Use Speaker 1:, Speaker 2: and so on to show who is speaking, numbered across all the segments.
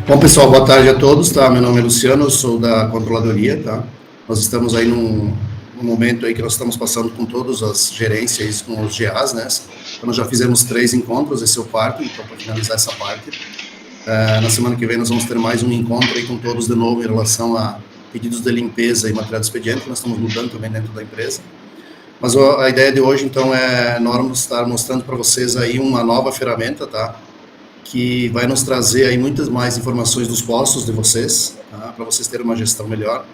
Speaker 1: Bom, pessoal, boa tarde a todos, tá? Meu nome é Luciano, eu sou da Controladoria, tá? Nós estamos aí num momento aí que nós estamos passando com todas as gerências, com os GAs, né? Então, nós já fizemos 3 encontros, esse é o quarto, então, para finalizar essa parte. Na semana que vem, nós vamos ter mais um encontro aí com todos de novo em relação a pedidos de limpeza e material de expediente, que nós estamos mudando também dentro da empresa. Mas a ideia de hoje, então, é nós estar mostrando para vocês aí uma nova ferramenta, tá? Que vai nos trazer aí muitas mais informações dos postos de vocês, tá? Para vocês terem uma gestão melhor.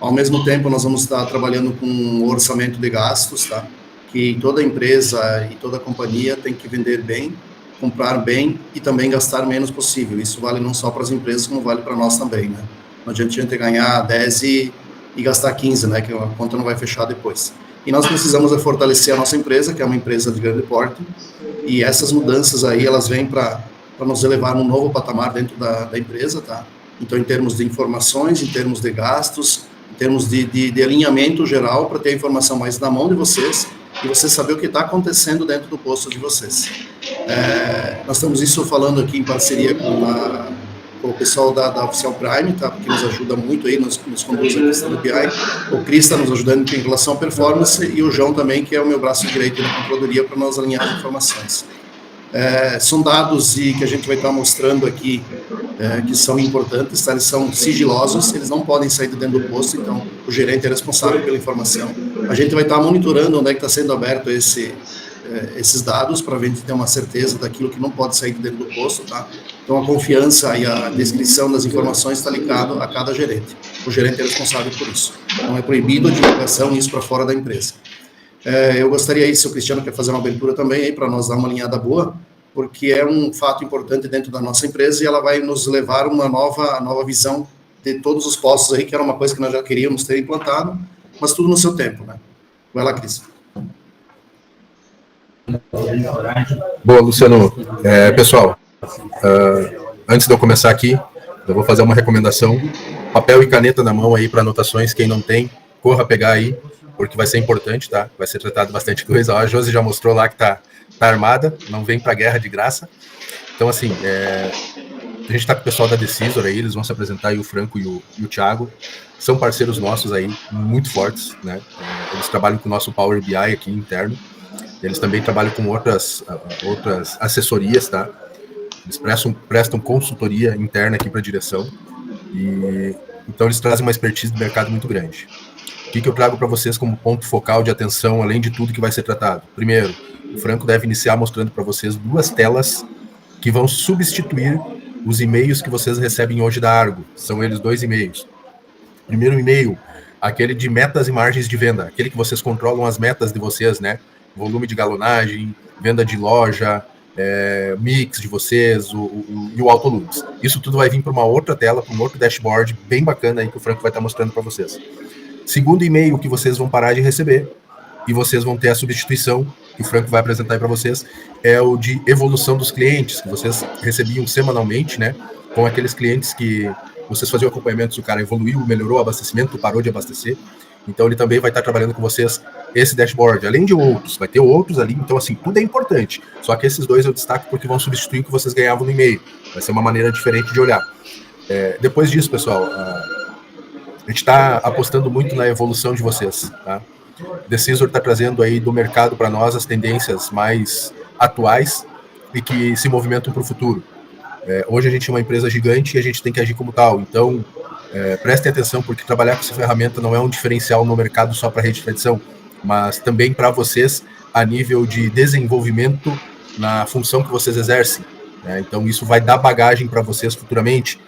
Speaker 1: Ao mesmo tempo, nós vamos estar trabalhando com um orçamento de gastos, tá? Que toda empresa e toda companhia tem que vender bem, comprar bem e também gastar menos possível. Isso vale não só para as empresas, como vale para nós também, né? Não adianta a gente ganhar 10 e gastar 15, né? Que a conta não vai fechar depois. E nós precisamos fortalecer a nossa empresa, que é uma empresa de grande porte, e essas mudanças aí, elas vêm para nos elevar num novo patamar dentro da empresa, tá? Então, em termos de informações, em termos de gastos, em termos de alinhamento geral, para ter a informação mais na mão de vocês e vocês saber o que está acontecendo dentro do posto de vocês. Nós estamos isso falando aqui em parceria com o pessoal da Oficial Prime, tá? Porque nos ajuda muito aí, nos conduz a questão do BI. O Cris está nos ajudando em relação à performance e o João também, que é o meu braço direito na controladoria, para nós alinhar as informações. São dados que a gente vai estar mostrando aqui, que são importantes, tá? Eles são sigilosos, eles não podem sair de dentro do posto, então o gerente é responsável pela informação. A gente vai estar monitorando onde é que está sendo aberto esses dados, para a gente ter uma certeza daquilo que não pode sair de dentro do posto, tá? Então a confiança e a descrição das informações está ligado a cada gerente. O gerente é responsável por isso. Não é proibido a divulgação isso para fora da empresa. Eu gostaria aí, se o Cristiano quer fazer uma abertura também aí, para nós dar uma alinhada boa, porque é um fato importante dentro da nossa empresa e ela vai nos levar uma nova visão de todos os postos aí, que era uma coisa que nós já queríamos ter implantado, mas tudo no seu tempo, né? Vai lá, Cris.
Speaker 2: Boa, Luciano. Pessoal, antes de eu começar aqui, eu vou fazer uma recomendação. Papel e caneta na mão aí para anotações, quem não tem, corra pegar aí, porque vai ser importante, tá? Vai ser tratado bastante coisa. A Josi já mostrou lá que tá armada, não vem pra guerra de graça. Então, assim, a gente tá com o pessoal da Decisor aí, eles vão se apresentar aí, o Franco e o Thiago. São parceiros nossos aí, muito fortes, né? Eles trabalham com o nosso Power BI aqui interno. Eles também trabalham com outras assessorias, tá? Eles prestam consultoria interna aqui para a direção. E então eles trazem uma expertise do mercado muito grande. O que eu trago para vocês como ponto focal de atenção, além de tudo que vai ser tratado? Primeiro, o Franco deve iniciar mostrando para vocês 2 telas que vão substituir os e-mails que vocês recebem hoje da Argo. São eles 2 e-mails. Primeiro e-mail, aquele de metas e margens de venda, aquele que vocês controlam as metas de vocês, né? Volume de galonagem, venda de loja, mix de vocês, e o Autolux. Isso tudo vai vir para uma outra tela, para um outro dashboard bem bacana aí que o Franco vai estar mostrando para vocês. Segundo e-mail que vocês vão parar de receber e vocês vão ter a substituição que o Franco vai apresentar aí para vocês, é o de evolução dos clientes, que vocês recebiam semanalmente, né? Com aqueles clientes que vocês faziam acompanhamento, se o cara evoluiu, melhorou o abastecimento, parou de abastecer. Então ele também vai estar trabalhando com vocês esse dashboard, além de outros, vai ter outros ali, então assim, tudo é importante. Só que esses 2 eu destaco porque vão substituir o que vocês ganhavam no e-mail. Vai ser uma maneira diferente de olhar. Depois disso, pessoal, a gente está apostando muito na evolução de vocês, tá? Decisor está trazendo aí do mercado para nós as tendências mais atuais e que se movimentam para o futuro. Hoje a gente é uma empresa gigante e a gente tem que agir como tal. Então, prestem atenção, porque trabalhar com essa ferramenta não é um diferencial no mercado só para a rede de tradição, mas também para vocês a nível de desenvolvimento na função que vocês exercem, né? Então, isso vai dar bagagem para vocês futuramente.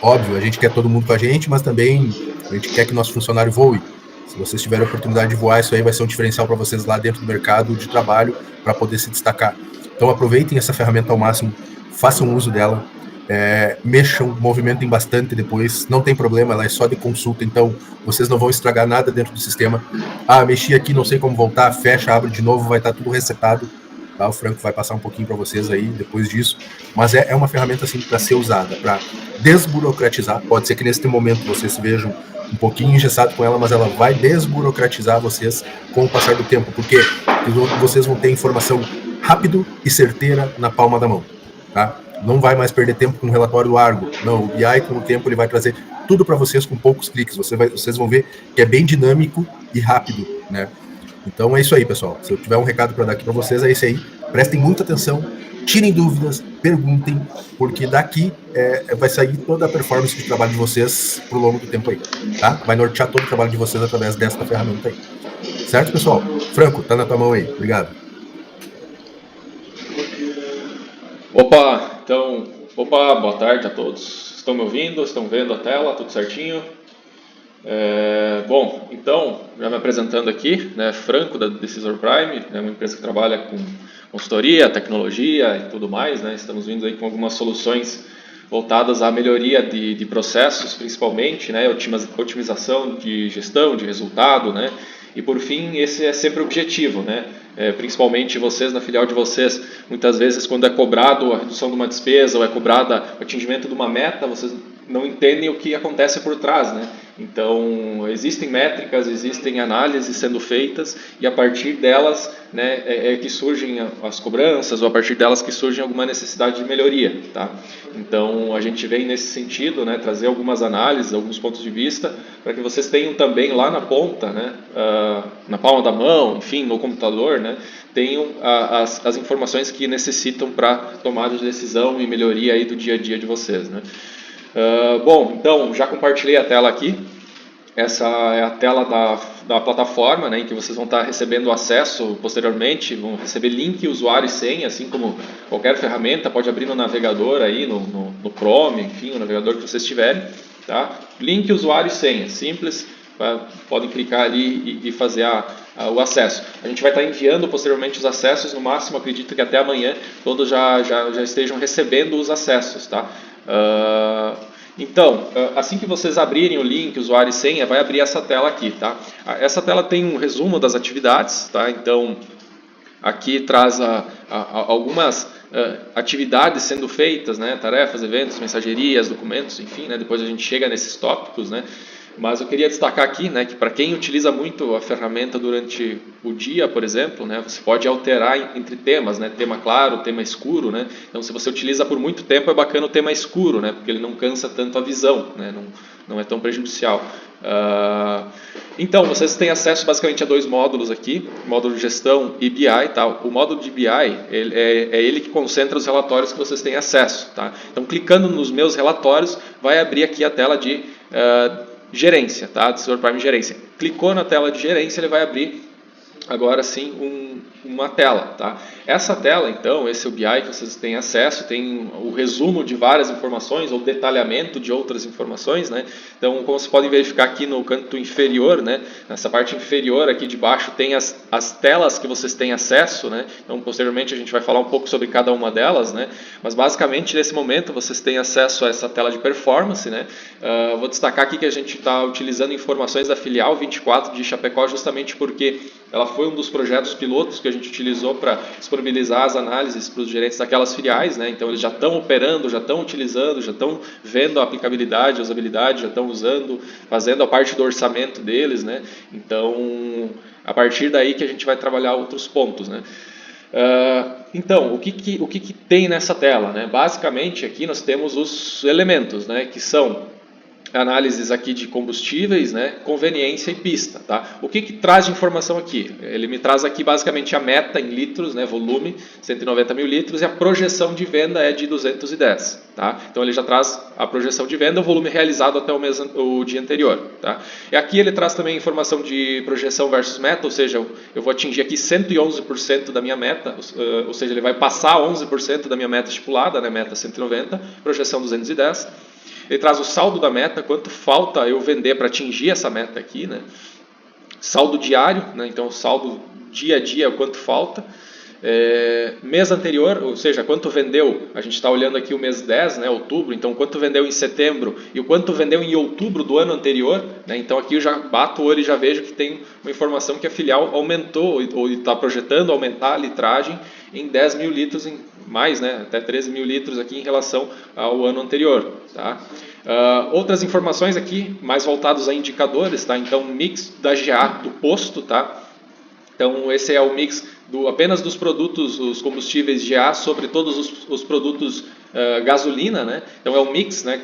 Speaker 2: Óbvio, a gente quer todo mundo com a gente, mas também a gente quer que nosso funcionário voe. Se vocês tiverem a oportunidade de voar, isso aí vai ser um diferencial para vocês lá dentro do mercado de trabalho, para poder se destacar. Então aproveitem essa ferramenta ao máximo, façam uso dela, mexam, movimentem bastante depois, não tem problema, ela é só de consulta, então vocês não vão estragar nada dentro do sistema. Mexi aqui, não sei como voltar, fecha, abre de novo, vai estar tudo resetado. Tá? O Franco vai passar um pouquinho para vocês aí depois disso, mas é uma ferramenta assim para ser usada, para desburocratizar. Pode ser que nesse momento vocês se vejam um pouquinho engessados com ela, mas ela vai desburocratizar vocês com o passar do tempo, porque vocês vão ter informação rápido e certeira na palma da mão, tá? não vai mais perder tempo com um relatório largo. Não, o BI com o tempo ele vai trazer tudo para vocês com poucos cliques. Vocês vão ver que é bem dinâmico e rápido, né? Então é isso aí, pessoal. Se eu tiver um recado para dar aqui para vocês, é esse aí. Prestem muita atenção, tirem dúvidas, perguntem, porque daqui vai sair toda a performance de trabalho de vocês pro longo do tempo aí, tá? Vai nortear todo o trabalho de vocês através desta ferramenta aí. Certo, pessoal? Franco, tá na tua mão aí. Obrigado.
Speaker 3: Opa, boa tarde a todos. Estão me ouvindo? Estão vendo a tela? Tudo certinho? Bom, então, já me apresentando aqui, né, Franco da Decisor Prime, né, uma empresa que trabalha com consultoria, tecnologia e tudo mais, né, estamos vindo aí com algumas soluções voltadas à melhoria de processos, principalmente, né, otimização de gestão, de resultado, né, e por fim, esse é sempre o objetivo, né, principalmente vocês na filial de vocês, muitas vezes quando é cobrado a redução de uma despesa ou é cobrado o atingimento de uma meta, vocês não entendem o que acontece por trás, né? Então, existem métricas, existem análises sendo feitas e a partir delas, né, que surgem as cobranças ou a partir delas que surge alguma necessidade de melhoria, tá? Então, a gente vem nesse sentido, né, trazer algumas análises, alguns pontos de vista para que vocês tenham também lá na ponta, né, na palma da mão, enfim, no computador, né, tenham as informações que necessitam para tomada de decisão e melhoria aí do dia a dia de vocês, né? Bom, então já compartilhei a tela aqui. Essa é a tela da plataforma, né, em que vocês vão estar recebendo acesso posteriormente, vão receber link, usuário e senha, assim como qualquer ferramenta, pode abrir no navegador aí, no Chrome, enfim, o navegador que vocês tiverem, tá? Link, usuário e senha, simples, podem clicar ali e fazer o acesso. A gente vai estar enviando posteriormente os acessos, no máximo, acredito que até amanhã todos já estejam recebendo os acessos, tá? Então, assim que vocês abrirem o link, usuário e senha, vai abrir essa tela aqui, tá? Essa tela tem um resumo das atividades, tá? Então, aqui traz algumas atividades sendo feitas, né? Tarefas, eventos, mensagerias, documentos, enfim, né? Depois a gente chega nesses tópicos, né? Mas eu queria destacar aqui, né, que para quem utiliza muito a ferramenta durante o dia, por exemplo, né, você pode alterar entre temas, né, tema claro, tema escuro, né. Então, se você utiliza por muito tempo, é bacana o tema escuro, né, porque ele não cansa tanto a visão, né, não é tão prejudicial. Então, vocês têm acesso basicamente a dois módulos aqui, módulo de gestão e BI, tá? O módulo de BI é ele que concentra os relatórios que vocês têm acesso, tá? Então, clicando nos meus relatórios, vai abrir aqui a tela de gerência, tá? Decisor Prime Gerência. Clicou na tela de gerência, ele vai abrir agora sim uma tela, tá? Essa tela, então, esse é o BI que vocês têm acesso, tem o resumo de várias informações ou detalhamento de outras informações, né? Então, como vocês podem verificar aqui no canto inferior, né? Nessa parte inferior aqui de baixo tem as telas que vocês têm acesso, né? Então, posteriormente a gente vai falar um pouco sobre cada uma delas, né? Mas basicamente nesse momento vocês têm acesso a essa tela de performance, né? Vou destacar aqui que a gente está utilizando informações da filial 24 de Chapecó justamente porque ela foi um dos projetos pilotos que a gente utilizou para disponibilizar as análises para os gerentes daquelas filiais, né? Então eles já estão operando, já estão utilizando, já estão vendo a aplicabilidade, a usabilidade, já estão usando, fazendo a parte do orçamento deles, né? Então, a partir daí que a gente vai trabalhar outros pontos, né? Então, o que tem nessa tela, né? Basicamente aqui nós temos os elementos, né? Que são análises aqui de combustíveis, né, conveniência e pista, tá? O que traz de informação aqui? Ele me traz aqui basicamente a meta em litros, né, volume, 190 mil litros, e a projeção de venda é de 210, tá? Então ele já traz a projeção de venda, o volume realizado até o dia anterior, tá? E aqui ele traz também informação de projeção versus meta, ou seja, eu vou atingir aqui 111% da minha meta, ou seja, ele vai passar 11% da minha meta estipulada, né, meta 190, projeção 210. Ele traz o saldo da meta, quanto falta eu vender para atingir essa meta aqui, né? Saldo diário, né? Então o saldo dia a dia, o quanto falta. Mês anterior, ou seja, quanto vendeu, a gente está olhando aqui o mês 10, né, outubro, então quanto vendeu em setembro e o quanto vendeu em outubro do ano anterior, né, então aqui eu já bato o olho e já vejo que tem uma informação que a filial aumentou ou está projetando aumentar a litragem em 10 mil litros, mais, né, até 13 mil litros aqui em relação ao ano anterior, tá? Outras informações aqui, mais voltados a indicadores, tá? Então mix da GA do posto, tá? Então esse é o mix apenas dos produtos, os combustíveis GA sobre todos os produtos gasolina, né? Então é o mix, né?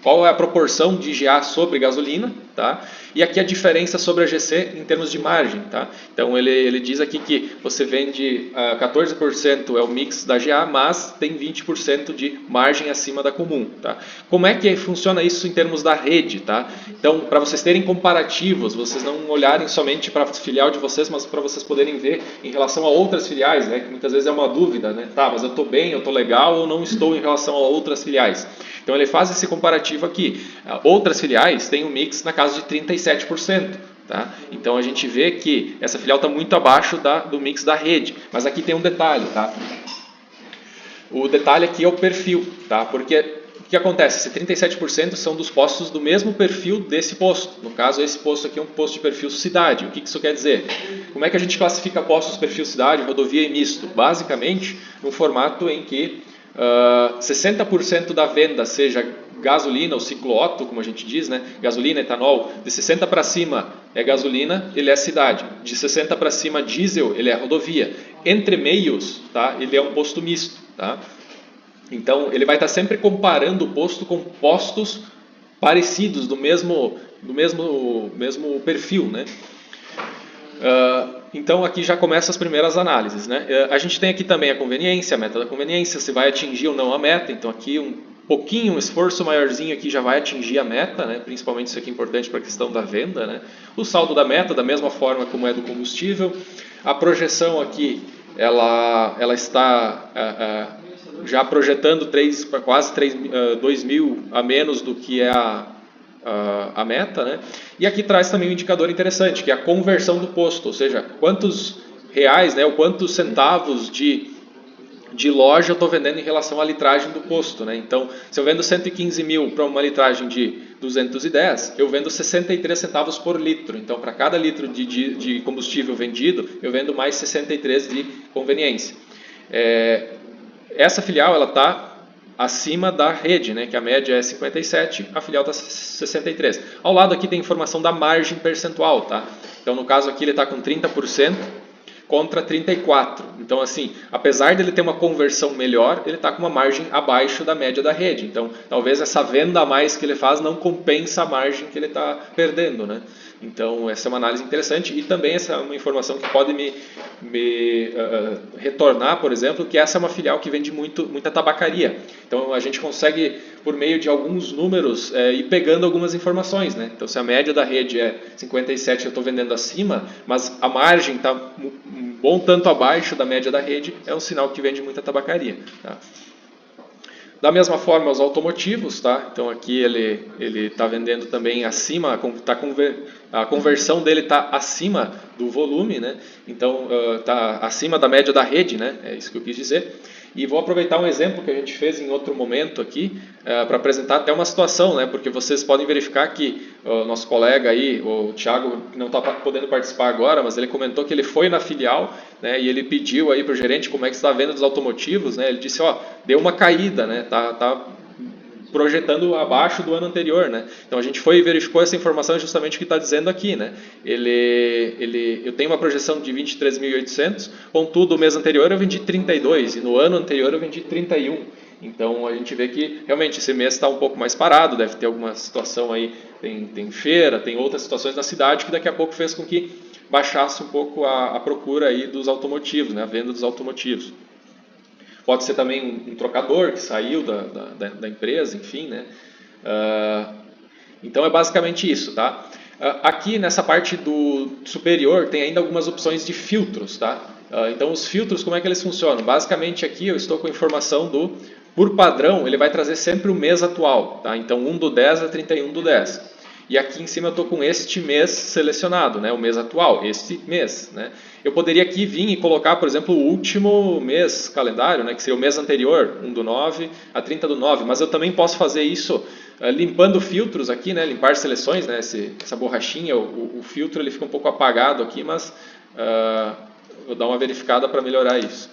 Speaker 3: Qual é a proporção de GA sobre gasolina, tá? E aqui a diferença sobre a GC em termos de margem, tá? Então ele diz aqui que você vende 14% é o mix da GA, mas tem 20% de margem acima da comum, tá? Como é que funciona isso em termos da rede, tá? Então, para vocês terem comparativos, vocês não olharem somente para a filial de vocês, mas para vocês poderem ver em relação a outras filiais, né? Que muitas vezes é uma dúvida, né? Tá, mas eu estou bem, eu estou legal ou não estou em relação a outras filiais? Então ele faz esse comparativo aqui. Outras filiais têm um mix na casa de 37%. Tá? Então a gente vê que essa filial está muito abaixo do mix da rede. Mas aqui tem um detalhe. Tá? O detalhe aqui é o perfil. Tá? Porque o que acontece? Esse 37% são dos postos do mesmo perfil desse posto. No caso, esse posto aqui é um posto de perfil cidade. O que isso quer dizer? Como é que a gente classifica postos perfil cidade, rodovia e misto? Basicamente, no formato em que 60% da venda seja gasolina ou ciclo Otto, como a gente diz, né? Gasolina, etanol, de 60 para cima é gasolina, ele é cidade. De 60 para cima diesel, ele é rodovia. Entre meios, tá? Ele é um posto misto, tá? Então ele vai estar sempre comparando o posto com postos parecidos do mesmo perfil, né? Então aqui já começam as primeiras análises, né? A gente tem aqui também a conveniência, a meta da conveniência, se vai atingir ou não a meta. Então aqui um esforço maiorzinho aqui já vai atingir a meta, né? Principalmente isso aqui é importante para a questão da venda, né? O saldo da meta, da mesma forma como é do combustível. A projeção aqui, ela está já projetando quase 2 mil a menos do que é a meta, né? E aqui traz também um indicador interessante, que é a conversão do posto, ou seja, quantos reais, né, ou quantos centavos de loja eu estou vendendo em relação à litragem do posto, né? Então, se eu vendo 115 mil para uma litragem de 210, eu vendo 63 centavos por litro. Então, para cada litro de combustível vendido, eu vendo mais 63 de conveniência. Essa filial ela está acima da rede, né, que a média é 57, a filial está 63. Ao lado aqui tem informação da margem percentual, tá? Então no caso aqui ele está com 30% contra 34%. Então assim, apesar dele ter uma conversão melhor, ele está com uma margem abaixo da média da rede. Então talvez essa venda a mais que ele faz não compensa a margem que ele está perdendo, né? Então essa é uma análise interessante e também essa é uma informação que pode me retornar, por exemplo, que essa é uma filial que vende muita tabacaria. Então a gente consegue, por meio de alguns números, ir pegando algumas informações, né? Então se a média da rede é 57, eu estou vendendo acima, mas a margem está um bom tanto abaixo da média da rede, é um sinal que vende muita tabacaria, tá? Da mesma forma os automotivos, tá? Então aqui ele está vendendo também acima, a conversão dele está acima do volume, né? Então está acima da média da rede, né? É isso que eu quis dizer. E vou aproveitar um exemplo que a gente fez em outro momento aqui para apresentar até uma situação, né? Porque vocês podem verificar que o nosso colega aí, o Thiago, não está podendo participar agora, mas ele comentou que ele foi na filial, né? E ele pediu aí para o gerente como é que está a venda dos automotivos, né? Ele disse, deu uma caída, né? Tá projetando abaixo do ano anterior, né? Então a gente foi e verificou essa informação justamente o que está dizendo aqui, né? Eu tenho uma projeção de 23.800, contudo, o mês anterior eu vendi 32 e no ano anterior eu vendi 31. Então a gente vê que realmente esse mês está um pouco mais parado, deve ter alguma situação aí, tem feira, tem outras situações na cidade que daqui a pouco fez com que baixasse um pouco a procura aí dos automotivos, né? A venda dos automotivos. Pode ser também um trocador que saiu da empresa, enfim, né? Então é basicamente isso, tá? Aqui nessa parte do superior tem ainda algumas opções de filtros, tá? Então os filtros, como é que eles funcionam? Basicamente aqui eu estou com a informação por padrão, ele vai trazer sempre o mês atual, tá? Então 1/10 a 31/10. E aqui em cima eu estou com este mês selecionado, né? O mês atual, este mês, né? Eu poderia aqui vir e colocar, por exemplo, o último mês calendário, né? Que seria o mês anterior, 1/9 a 30/9, mas eu também posso fazer isso limpando filtros aqui, né? Limpar seleções, né? Essa borrachinha, o filtro ele fica um pouco apagado aqui, mas vou dar uma verificada para melhorar isso.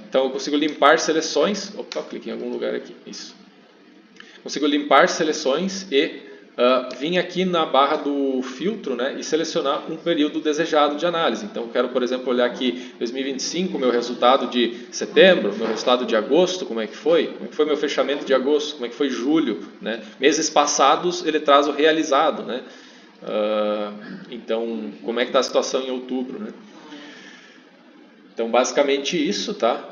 Speaker 3: Então eu consigo limpar seleções, cliquei em algum lugar aqui, isso. Consigo limpar seleções e vir aqui na barra do filtro, né, e selecionar um período desejado de análise. Então, eu quero, por exemplo, olhar aqui 2025, meu resultado de setembro, meu resultado de agosto, como é que foi meu fechamento de agosto, como é que foi julho, né? Meses passados, ele traz o realizado, né? Então, como é que está a situação em outubro, né? Então, basicamente isso, tá?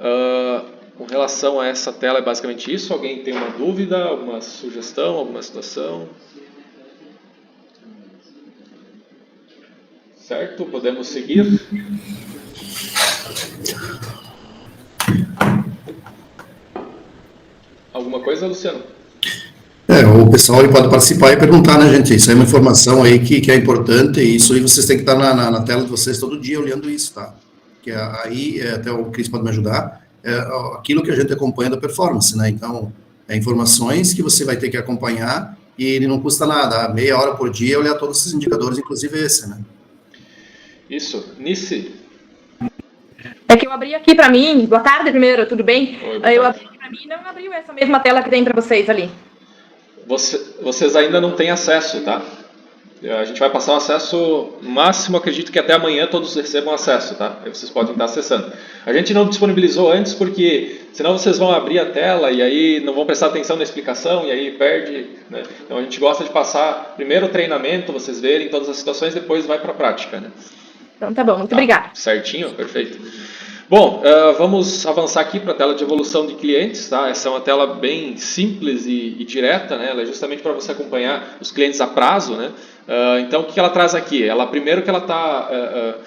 Speaker 3: Com relação a essa tela, é basicamente isso. Alguém tem uma dúvida, alguma sugestão, alguma situação? Certo? Podemos seguir? Alguma coisa, Luciano?
Speaker 1: O pessoal ele pode participar e perguntar, né, gente? Isso é uma informação aí que é importante, e isso aí vocês têm que estar na tela de vocês todo dia olhando isso, tá? Que aí, até o Cris pode me ajudar, aquilo que a gente acompanha da performance, né? Então, informações que você vai ter que acompanhar e ele não custa nada, meia hora por dia olhar todos esses indicadores, inclusive esse, né?
Speaker 3: Isso. Nice?
Speaker 4: É que eu abri aqui para mim, boa tarde primeiro, tudo bem?
Speaker 3: Oi,
Speaker 4: eu abri aqui para mim e não abriu essa mesma tela que tem para vocês ali.
Speaker 3: Vocês ainda não têm acesso, tá? A gente vai passar o acesso máximo, acredito que até amanhã todos recebam acesso, tá? Aí vocês podem estar acessando. A gente não disponibilizou antes porque senão vocês vão abrir a tela e aí não vão prestar atenção na explicação e aí perde, né? Então a gente gosta de passar primeiro o treinamento, vocês verem todas as situações, depois vai para a prática, né?
Speaker 4: Então tá bom, muito obrigada.
Speaker 3: Certinho, perfeito. Bom, vamos avançar aqui para a tela de evolução de clientes, tá? Essa é uma tela bem simples e direta, né? Ela é justamente para você acompanhar os clientes a prazo, né? Então, o que ela traz aqui? Primeiro que ela está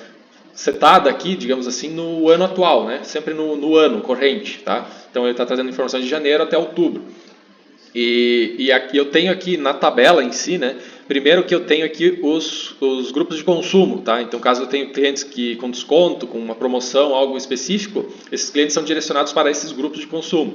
Speaker 3: setada aqui, digamos assim, no ano atual, né? Sempre no ano corrente, tá? Então, ele está trazendo informações de janeiro até outubro. E aqui eu tenho aqui na tabela em si, né? Primeiro que eu tenho aqui os grupos de consumo, tá? Então, caso eu tenha clientes com desconto, com uma promoção, algo específico, esses clientes são direcionados para esses grupos de consumo.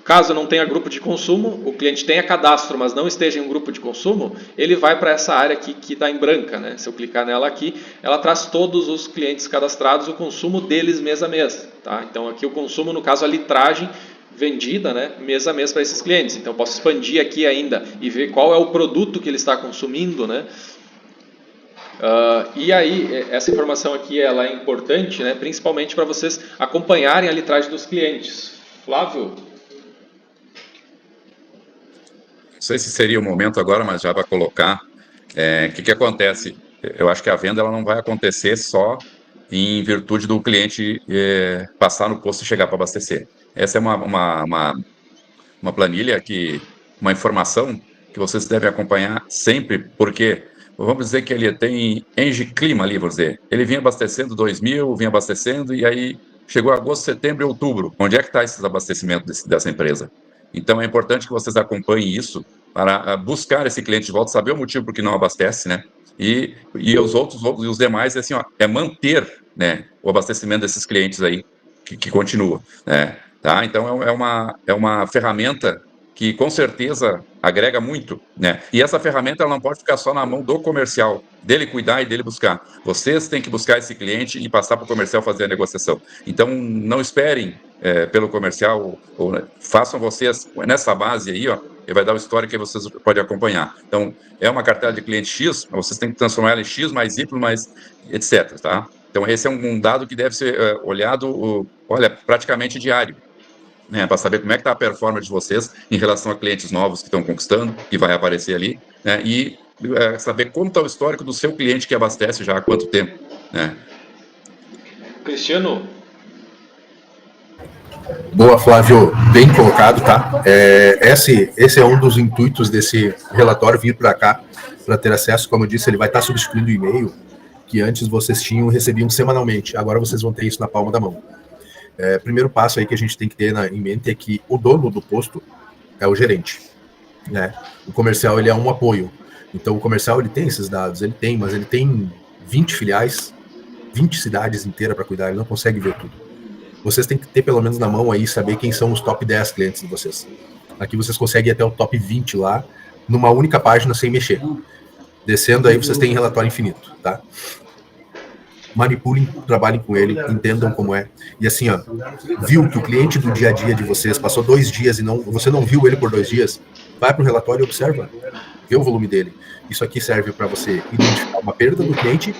Speaker 3: Caso eu não tenha grupo de consumo, o cliente tenha cadastro, mas não esteja em um grupo de consumo, ele vai para essa área aqui que está em branca, né? Se eu clicar nela aqui, ela traz todos os clientes cadastrados, o consumo deles mês a mês, tá? Então, aqui o consumo, no caso, a litragem vendida, né, mês a mês para esses clientes. Então, eu posso expandir aqui ainda e ver qual é o produto que ele está consumindo, né? E aí, essa informação aqui ela é importante, né, principalmente para vocês acompanharem a litragem dos clientes. Flávio?
Speaker 5: Não sei se seria o momento agora, mas já vai colocar. O que acontece? Eu acho que a venda ela não vai acontecer só em virtude do cliente passar no posto e chegar para abastecer. Essa é uma planilha, uma informação que vocês devem acompanhar sempre, porque vamos dizer que ele tem Engie Clima ali, vamos dizer. Ele vinha abastecendo 2000, vinha abastecendo, e aí chegou agosto, setembro e outubro. Onde é que está esses abastecimentos dessa empresa? Então é importante que vocês acompanhem isso para buscar esse cliente de volta, saber o motivo por que não abastece, né? E os demais, assim, é manter, né, o abastecimento desses clientes aí que continua, né? Tá? Então é uma ferramenta que com certeza agrega muito, né? E essa ferramenta ela não pode ficar só na mão do comercial, dele cuidar e dele buscar. Vocês têm que buscar esse cliente e passar para o comercial fazer a negociação. Então não esperem pelo comercial, façam vocês nessa base aí, ele vai dar o histórico que vocês podem acompanhar. Então é uma cartela de cliente X, vocês têm que transformar ela em X mais Y mais etc, tá? Então esse é um dado que deve ser olhado, praticamente diário, né, para saber como é que está a performance de vocês em relação a clientes novos que estão conquistando, que vai aparecer ali, né, e saber como está o histórico do seu cliente que abastece já há quanto tempo, né?
Speaker 3: Cristiano?
Speaker 2: Boa, Flávio, bem colocado, tá? Esse é um dos intuitos desse relatório, vir para cá, para ter acesso. Como eu disse, ele vai estar substituindo o e-mail que antes vocês recebiam semanalmente, agora vocês vão ter isso na palma da mão. Primeiro passo aí que a gente tem que ter em mente é que o dono do posto é o gerente, né? O comercial ele é um apoio. Então o comercial ele tem esses dados, mas ele tem 20 filiais, 20 cidades inteiras para cuidar, ele não consegue ver tudo. Vocês têm que ter pelo menos na mão aí, saber quem são os top 10 clientes de vocês. Aqui vocês conseguem ir até o top 20 lá, numa única página sem mexer. Descendo aí vocês têm relatório infinito, tá? Manipulem, trabalhem com ele, entendam como é. E assim, viu que o cliente do dia a dia de vocês passou 2 dias e você não viu ele por 2 dias, vai para o relatório e observa. ver o volume dele. Isso aqui serve para você identificar uma perda do cliente,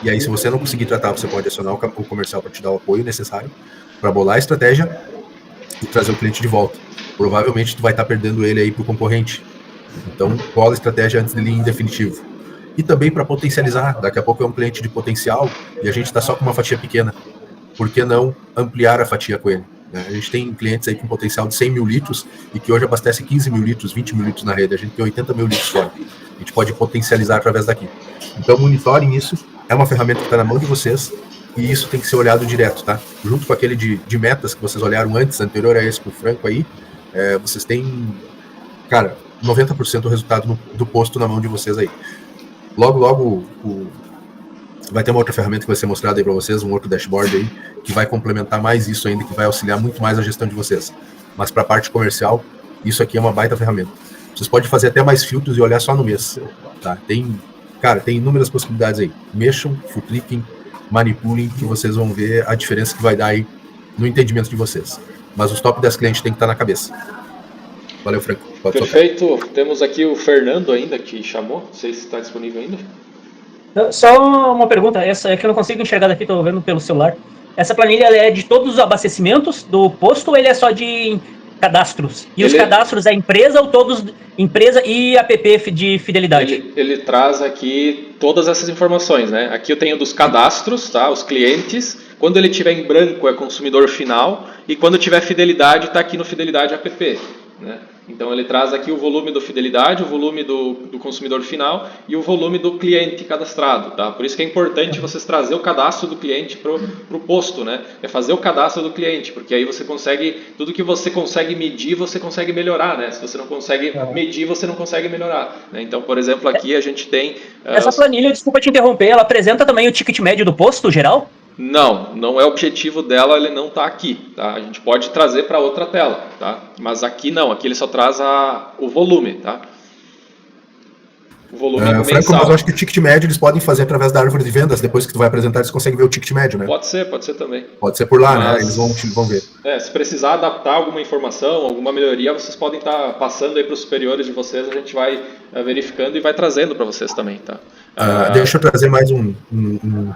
Speaker 2: e aí se você não conseguir tratar, você pode acionar o comercial para te dar o apoio necessário para bolar a estratégia e trazer o cliente de volta. Provavelmente tu vai estar perdendo ele aí para o concorrente. Então, bola a estratégia antes dele ir em definitivo. E também para potencializar, daqui a pouco é um cliente de potencial e a gente está só com uma fatia pequena. Por que não ampliar a fatia com ele? A gente tem clientes aí com potencial de 100 mil litros e que hoje abastece 15 mil litros, 20 mil litros na rede. A gente tem 80 mil litros fora. A gente pode potencializar através daqui. Então, monitorem isso. É uma ferramenta que está na mão de vocês e isso tem que ser olhado direto, tá? Junto com aquele de metas que vocês olharam antes, anterior a esse com o Franco aí, vocês têm, cara, 90% do resultado do posto na mão de vocês aí. Logo, vai ter uma outra ferramenta que vai ser mostrada aí para vocês, um outro dashboard aí, que vai complementar mais isso ainda, que vai auxiliar muito mais a gestão de vocês. Mas para a parte comercial, isso aqui é uma baita ferramenta. Vocês podem fazer até mais filtros e olhar só no mês, tá? Tem inúmeras possibilidades aí. Mexam, futriquem, manipulem, que vocês vão ver a diferença que vai dar aí no entendimento de vocês. Mas os top 10 clientes tem que estar na cabeça. Valeu, Franco.
Speaker 3: Perfeito. Soltar. Temos aqui o Fernando ainda, que chamou. Não sei se está disponível ainda.
Speaker 6: Só uma pergunta, essa é que eu não consigo enxergar daqui, estou vendo pelo celular. Essa planilha ela é de todos os abastecimentos do posto ou ele é só de cadastros? E os cadastros é empresa ou todos empresa e app de fidelidade?
Speaker 3: Ele traz aqui todas essas informações, né? Aqui eu tenho dos cadastros, tá? Os clientes. Quando ele tiver em branco é consumidor final e quando tiver fidelidade está aqui no Fidelidade App, né? Então ele traz aqui o volume do Fidelidade, o volume do consumidor final e o volume do cliente cadastrado, tá? Por isso que é importante vocês trazer o cadastro do cliente para o posto, né? É fazer o cadastro do cliente, porque aí você consegue, tudo que você consegue medir, você consegue melhorar, né? Se você não consegue medir, você não consegue melhorar, né? Então, por exemplo, aqui a gente tem...
Speaker 6: Essa planilha, desculpa te interromper, ela apresenta também o ticket médio do posto geral?
Speaker 3: Não é o objetivo dela, ele não está aqui, tá? A gente pode trazer para outra tela, tá? Mas aqui não, aqui ele só traz o volume, tá? O volume mensal.
Speaker 2: Franco, mas eu acho que o ticket médio eles podem fazer através da árvore de vendas, depois que tu vai apresentar eles conseguem ver o ticket médio, né?
Speaker 3: Pode ser também.
Speaker 2: Pode ser por lá, né? Eles vão ver.
Speaker 3: Se precisar adaptar alguma informação, alguma melhoria, vocês podem estar passando aí para os superiores de vocês, a gente vai verificando e vai trazendo para vocês também, tá?
Speaker 2: Deixa eu trazer mais um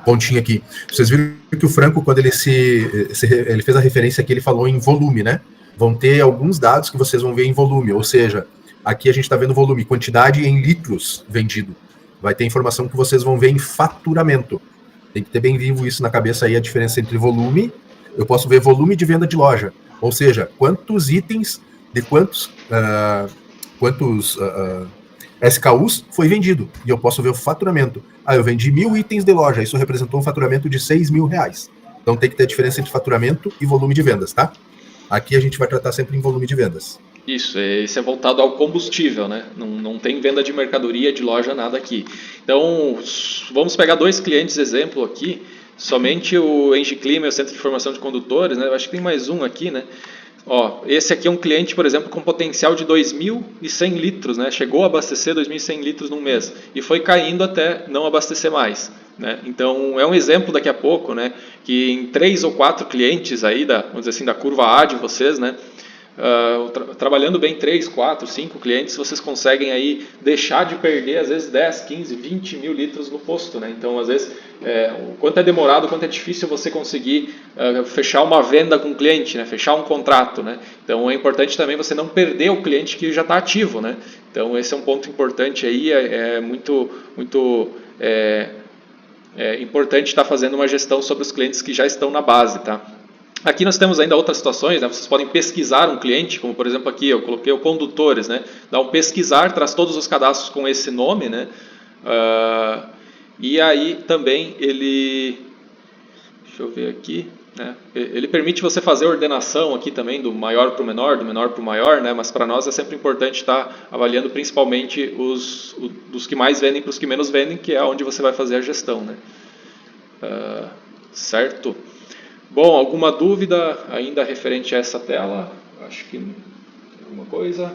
Speaker 2: pontinho aqui. Vocês viram que o Franco, quando ele fez a referência aqui, ele falou em volume, né? Vão ter alguns dados que vocês vão ver em volume, ou seja, aqui a gente está vendo volume, quantidade em litros vendido. Vai ter informação que vocês vão ver em faturamento. Tem que ter bem vivo isso na cabeça aí, a diferença entre volume, eu posso ver volume de venda de loja, ou seja, quantos itens de quantos SKUs foi vendido, e eu posso ver o faturamento. Eu vendi 1.000 itens de loja, isso representou um faturamento de R$6 mil. Então tem que ter a diferença entre faturamento e volume de vendas, tá? Aqui a gente vai tratar sempre em volume de vendas.
Speaker 3: Isso é voltado ao combustível, né? Não tem venda de mercadoria, de loja, nada aqui. Então, vamos pegar 2 clientes exemplo aqui. Somente o ENGIE-Clima, o Centro de Formação de Condutores, né? Eu acho que tem mais um aqui, né? Esse aqui é um cliente, por exemplo, com potencial de 2.100 litros, né? Chegou a abastecer 2.100 litros num mês e foi caindo até não abastecer mais, né? Então, é um exemplo daqui a pouco, né? Que em 3 ou 4 clientes aí, vamos dizer assim, da curva A de vocês, né? Trabalhando bem 3, 4, 5 clientes, vocês conseguem aí deixar de perder às vezes 10, 15, 20 mil litros no posto, né? Então às vezes o quanto é demorado, o quanto é difícil você conseguir fechar uma venda com o cliente, né? Fechar um contrato, né? Então é importante também você não perder o cliente que já está ativo, né? Então esse é um ponto importante aí, é muito importante estar fazendo uma gestão sobre os clientes que já estão na base, tá? Aqui nós temos ainda outras situações, né? Vocês podem pesquisar um cliente, como por exemplo aqui eu coloquei o condutores, né? Dá um pesquisar, traz todos os cadastros com esse nome, né? E aí também ele, deixa eu ver aqui, né? Ele permite você fazer ordenação aqui também do maior para o menor, do menor para o maior, né? Mas para nós é sempre importante estar avaliando principalmente dos que mais vendem para os que menos vendem, que é onde você vai fazer a gestão, né? Certo? Bom, alguma dúvida ainda referente a essa tela? Acho que alguma coisa.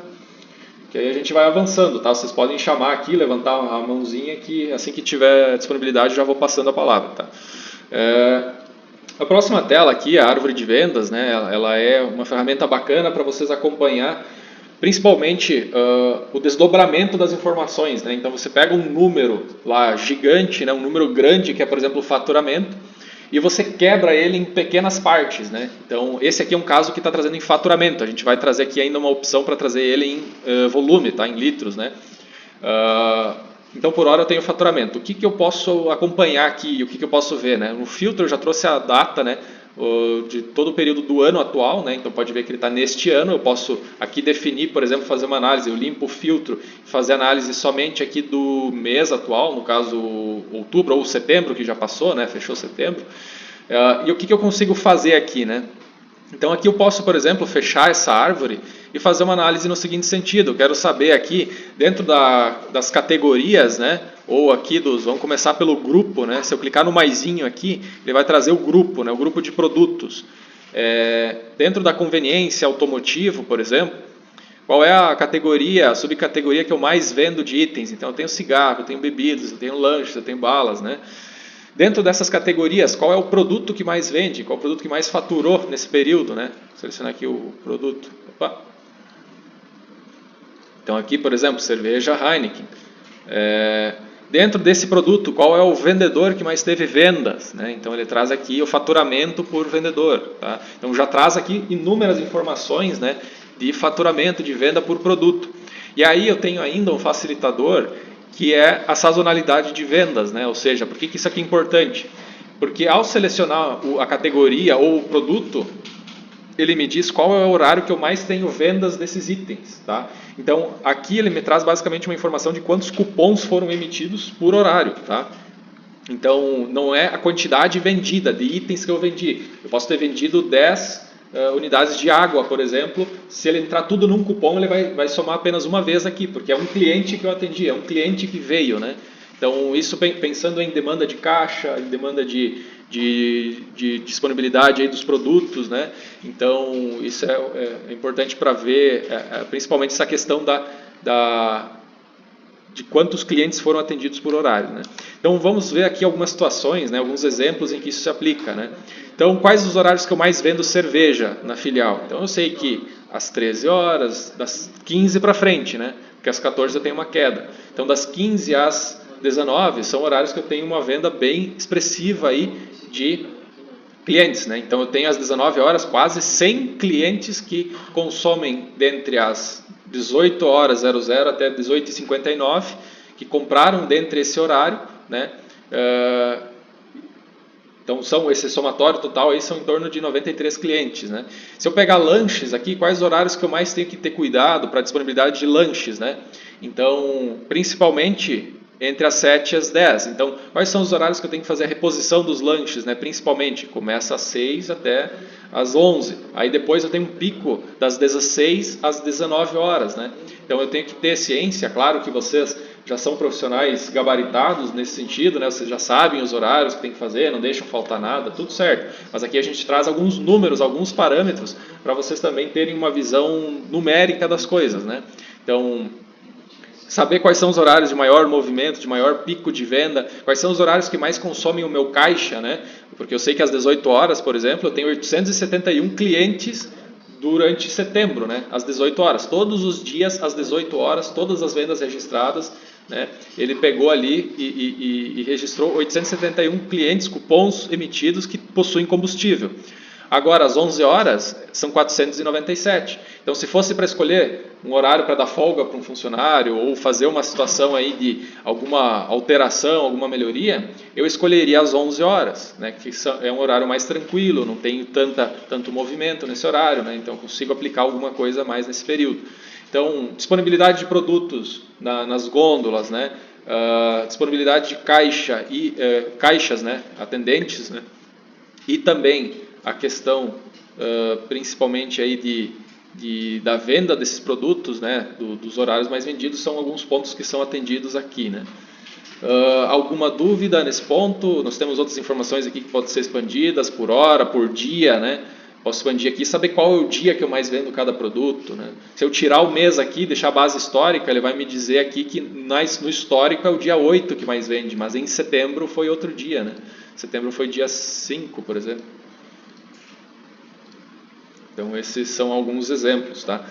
Speaker 3: Que aí a gente vai avançando, tá? Vocês podem chamar aqui, levantar a mãozinha, que assim que tiver disponibilidade já vou passando a palavra, tá? A próxima tela aqui, a árvore de vendas, né? Ela é uma ferramenta bacana para vocês acompanhar principalmente o desdobramento das informações, né? Então você pega um número lá gigante, né? Um número grande que é, por exemplo, o faturamento, e você quebra ele em pequenas partes, né? Então esse aqui é um caso que está trazendo em faturamento. A gente vai trazer aqui ainda uma opção para trazer ele em volume, tá? Em litros, né? Então por hora eu tenho faturamento. O que eu posso acompanhar aqui? O que eu posso ver, né? No filtro eu já trouxe a data, né? De todo o período do ano atual, né? Então pode ver que ele está neste ano. Eu posso aqui definir, por exemplo, fazer uma análise. Eu limpo o filtro, fazer análise somente aqui do mês atual, no caso outubro ou setembro, que já passou, né? Fechou setembro. E o que eu consigo fazer aqui, né? Então aqui eu posso, por exemplo, fechar essa árvore e fazer uma análise no seguinte sentido. Eu quero saber aqui, dentro das categorias, né, ou aqui vamos começar pelo grupo, né, se eu clicar no maisinho aqui, ele vai trazer o grupo, né, o grupo de produtos. Dentro da conveniência automotivo, por exemplo, qual é a categoria, a subcategoria que eu mais vendo de itens? Então eu tenho cigarro, eu tenho bebidas, eu tenho lanches, eu tenho balas, né? Dentro dessas categorias, qual é o produto que mais vende? Qual é o produto que mais faturou nesse período, né? Vou selecionar aqui o produto. Opa. Então aqui, por exemplo, cerveja Heineken. Dentro desse produto, qual é o vendedor que mais teve vendas, né? Então ele traz aqui o faturamento por vendedor. Tá? Então já traz aqui inúmeras informações, né, de faturamento, de venda por produto. E aí eu tenho ainda um facilitador, que é a sazonalidade de vendas, né? Ou seja, por que isso aqui é importante? Porque ao selecionar a categoria ou o produto, ele me diz qual é o horário que eu mais tenho vendas desses itens, tá? Então aqui ele me traz basicamente uma informação de quantos cupons foram emitidos por horário, tá? Então não é a quantidade vendida de itens que eu vendi. Eu posso ter vendido 10 unidades de água, por exemplo. Se ele entrar tudo num cupom, ele vai somar apenas uma vez aqui, porque é um cliente que eu atendi, é um cliente que veio, né? Então isso pensando em demanda de caixa, em demanda de disponibilidade aí dos produtos, né? Então isso é importante para ver, principalmente essa questão de quantos clientes foram atendidos por horário, né? Então vamos ver aqui algumas situações, né, alguns exemplos em que isso se aplica, né? Então quais os horários que eu mais vendo cerveja na filial? Então eu sei que às 13 horas, das 15 para frente, né? Porque às 14 eu tenho uma queda. Então das 15 às 19 são horários que eu tenho uma venda bem expressiva aí de clientes, né? Então eu tenho às 19 horas quase 100 clientes que consomem dentre as 18 horas 00 até 18h59, que compraram dentre esse horário, né? Então esse somatório total aí são em torno de 93 clientes, né? Se eu pegar lanches aqui, quais horários que eu mais tenho que ter cuidado para a disponibilidade de lanches, né? Então, principalmente entre as 7 e as 10. Então, quais são os horários que eu tenho que fazer a reposição dos lanches, né? Principalmente, começa às 6 até às 11. Aí depois eu tenho um pico das 16 às 19 horas, né? Então eu tenho que ter ciência, claro que vocês já são profissionais gabaritados nesse sentido, né? Vocês já sabem os horários que tem que fazer, não deixam faltar nada, tudo certo. Mas aqui a gente traz alguns números, alguns parâmetros, para vocês também terem uma visão numérica das coisas, né? Então, saber quais são os horários de maior movimento, de maior pico de venda, quais são os horários que mais consomem o meu caixa, né? Porque eu sei que às 18 horas, por exemplo, eu tenho 871 clientes durante setembro, né? Às 18 horas. Todos os dias, às 18 horas, todas as vendas registradas, né? Ele pegou ali e registrou 871 clientes, cupons emitidos que possuem combustível. Agora, às 11 horas, são 497. Então, se fosse para escolher um horário para dar folga para um funcionário ou fazer uma situação aí de alguma alteração, alguma melhoria, eu escolheria às 11 horas, né, que é um horário mais tranquilo, não tenho tanto movimento nesse horário, né, então consigo aplicar alguma coisa mais nesse período. Então, disponibilidade de produtos nas gôndolas, né, disponibilidade de caixa e caixas, né, atendentes, né, e também a questão principalmente aí da venda desses produtos, né, dos horários mais vendidos, são alguns pontos que são atendidos aqui, né. Alguma dúvida nesse ponto? Nós temos outras informações aqui que podem ser expandidas por hora, por dia, né. Posso expandir aqui e saber qual é o dia que eu mais vendo cada produto, né. Se eu tirar o mês aqui, deixar a base histórica, ele vai me dizer aqui que no histórico é o dia 8 que mais vende, mas em setembro foi outro dia, né. Setembro foi dia 5, por exemplo. Então esses são alguns exemplos, tá?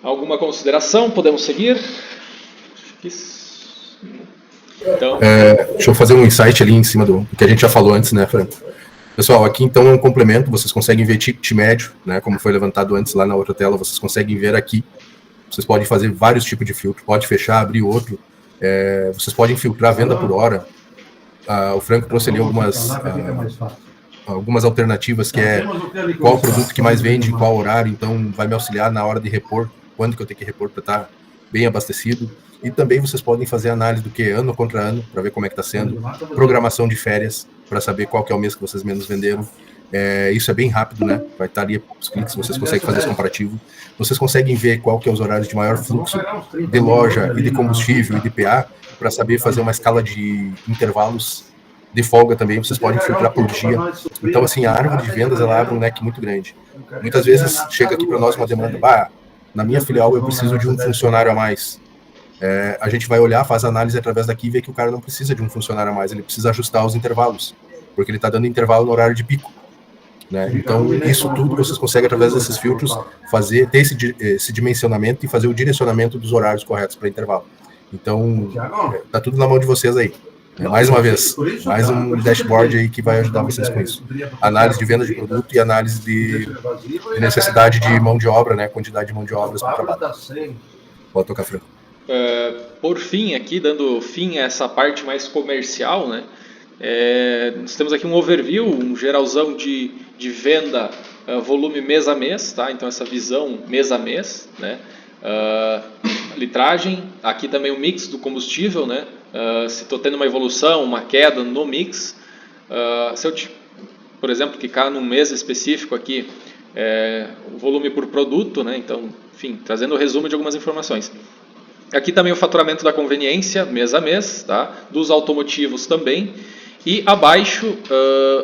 Speaker 3: Alguma consideração? Podemos seguir? Então,
Speaker 2: Deixa eu fazer um insight ali em cima do que a gente já falou antes, né, Franco? Pessoal, aqui então é um complemento, vocês conseguem ver ticket médio, né, como foi levantado antes lá na outra tela, vocês conseguem ver aqui. Vocês podem fazer vários tipos de filtro, pode fechar, abrir outro. Vocês podem filtrar a venda por hora. O Franco trouxe ali algumas alternativas, que é qual produto que mais vende, em qual horário, então vai me auxiliar na hora de repor, quando que eu tenho que repor para estar bem abastecido. E também vocês podem fazer análise do que ano contra ano, para ver como é que está sendo, programação de férias, para saber qual que é o mês que vocês menos venderam. Isso é bem rápido, né? Vai estar ali os cliques, vocês conseguem fazer esse comparativo. Vocês conseguem ver qual que é os horários de maior fluxo de loja e de combustível e de PA, para saber fazer uma escala de intervalos de folga também. Vocês podem filtrar por dia. Então, assim, a árvore de vendas, ela abre um leque muito grande. Muitas vezes chega aqui para nós uma demanda, na minha filial eu preciso de um funcionário a mais. A gente vai olhar, faz análise através daqui e vê que o cara não precisa de um funcionário a mais, ele precisa ajustar os intervalos, porque ele está dando intervalo no horário de pico. Né? Então, isso tudo vocês conseguem, através desses filtros, ter esse dimensionamento e fazer o direcionamento dos horários corretos para intervalo. Então, está tudo na mão de vocês aí. Mais uma vez, mais um dashboard aí que vai ajudar vocês com isso. Análise de venda de produto e análise de necessidade de mão de obra, né? Quantidade de mão de obras para o trabalho. Pode tocar, Franco.
Speaker 3: Por fim, aqui, dando fim a essa parte mais comercial, né? Nós temos aqui um overview, um geralzão de venda, volume mês a mês, tá? Então essa visão mês a mês, né? Litragem, aqui também o mix do combustível, né? Se estou tendo uma evolução, uma queda no mix, se eu, por exemplo, clicar num mês específico aqui, o volume por produto, né? Então, enfim, trazendo o resumo de algumas informações. Aqui também o faturamento da conveniência, mês a mês, tá? Dos automotivos também. E abaixo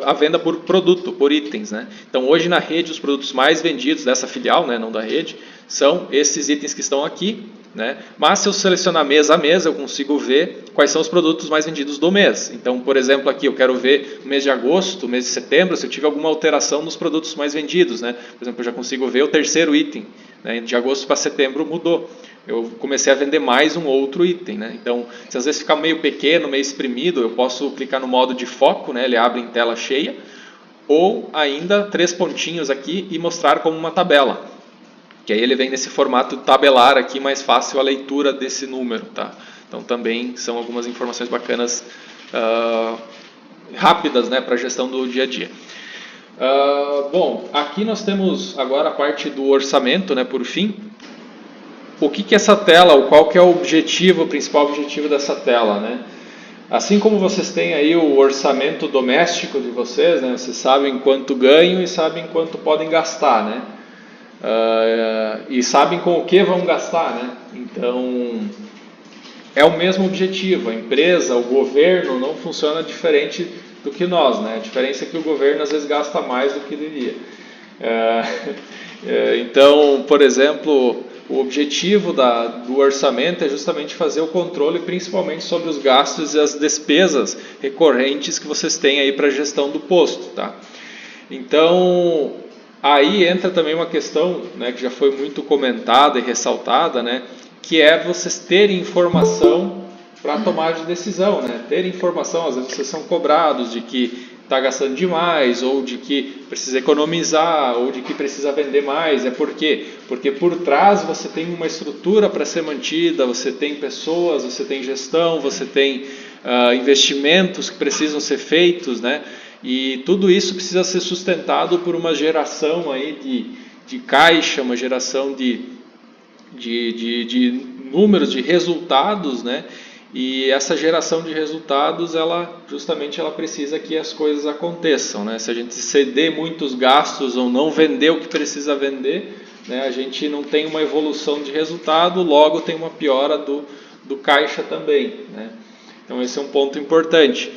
Speaker 3: a venda por produto, por itens, né? Então hoje na rede os produtos mais vendidos dessa filial, né, não da rede, são esses itens que estão aqui, né? Mas se eu selecionar mês a mês eu consigo ver quais são os produtos mais vendidos do mês. Então, por exemplo, aqui eu quero ver o mês de agosto, o mês de setembro, se eu tive alguma alteração nos produtos mais vendidos, né? Por exemplo, eu já consigo ver o terceiro item, né? De agosto para setembro mudou. Eu comecei a vender mais um outro item, né? Então, se às vezes ficar meio pequeno, meio exprimido, eu posso clicar no modo de foco, né? Ele abre em tela cheia, ou ainda 3 pontinhos aqui e mostrar como uma tabela, que aí ele vem nesse formato tabelar aqui, mais fácil a leitura desse número, tá? Então também são algumas informações bacanas, rápidas, né, para a gestão do dia a dia. Bom, aqui nós temos agora a parte do orçamento, né, por fim. O que é essa tela, qual que é o objetivo, o principal objetivo dessa tela, né? Assim como vocês têm aí o orçamento doméstico de vocês, né? Vocês sabem quanto ganham e sabem quanto podem gastar, né? E sabem com o que vão gastar, né? Então, é o mesmo objetivo. A empresa, o governo não funciona diferente do que nós, né? A diferença é que o governo às vezes gasta mais do que devia. Então, por exemplo, o objetivo do orçamento é justamente fazer o controle principalmente sobre os gastos e as despesas recorrentes que vocês têm aí para a gestão do posto, tá? Então, aí entra também uma questão, né, que já foi muito comentada e ressaltada, né, que é vocês terem informação para tomar de decisão, né? Ter informação, às vezes vocês são cobrados de que está gastando demais, ou de que precisa economizar, ou de que precisa vender mais. Por quê? Porque por trás você tem uma estrutura para ser mantida, você tem pessoas, você tem gestão, você tem investimentos que precisam ser feitos, né? E tudo isso precisa ser sustentado por uma geração aí de caixa, uma geração de números, de resultados, né? E essa geração de resultados, ela precisa que as coisas aconteçam, né? Se a gente ceder muitos gastos ou não vender o que precisa vender, né, a gente não tem uma evolução de resultado, logo tem uma piora do caixa também, né? Então esse é um ponto importante.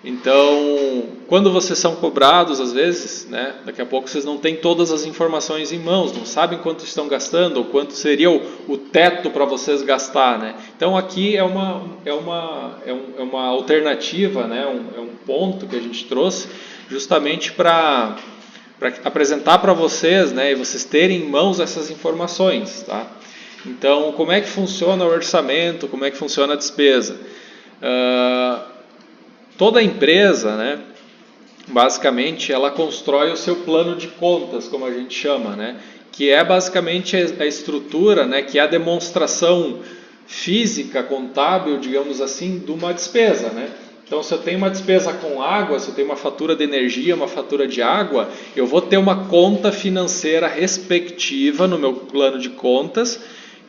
Speaker 3: Então, quando vocês são cobrados, às vezes, né, daqui a pouco vocês não têm todas as informações em mãos, não sabem quanto estão gastando ou quanto seria o teto para vocês gastar, né? Então aqui é uma alternativa, né, um ponto que a gente trouxe justamente para apresentar para vocês, né, e vocês terem em mãos essas informações, tá? Então, como é que funciona o orçamento, como é que funciona a despesa? Toda empresa, né, basicamente, ela constrói o seu plano de contas, como a gente chama, né, que é basicamente a estrutura, né, que é a demonstração física, contábil, digamos assim, de uma despesa, né? Então, se eu tenho uma despesa com água, se eu tenho uma fatura de energia, uma fatura de água, eu vou ter uma conta financeira respectiva no meu plano de contas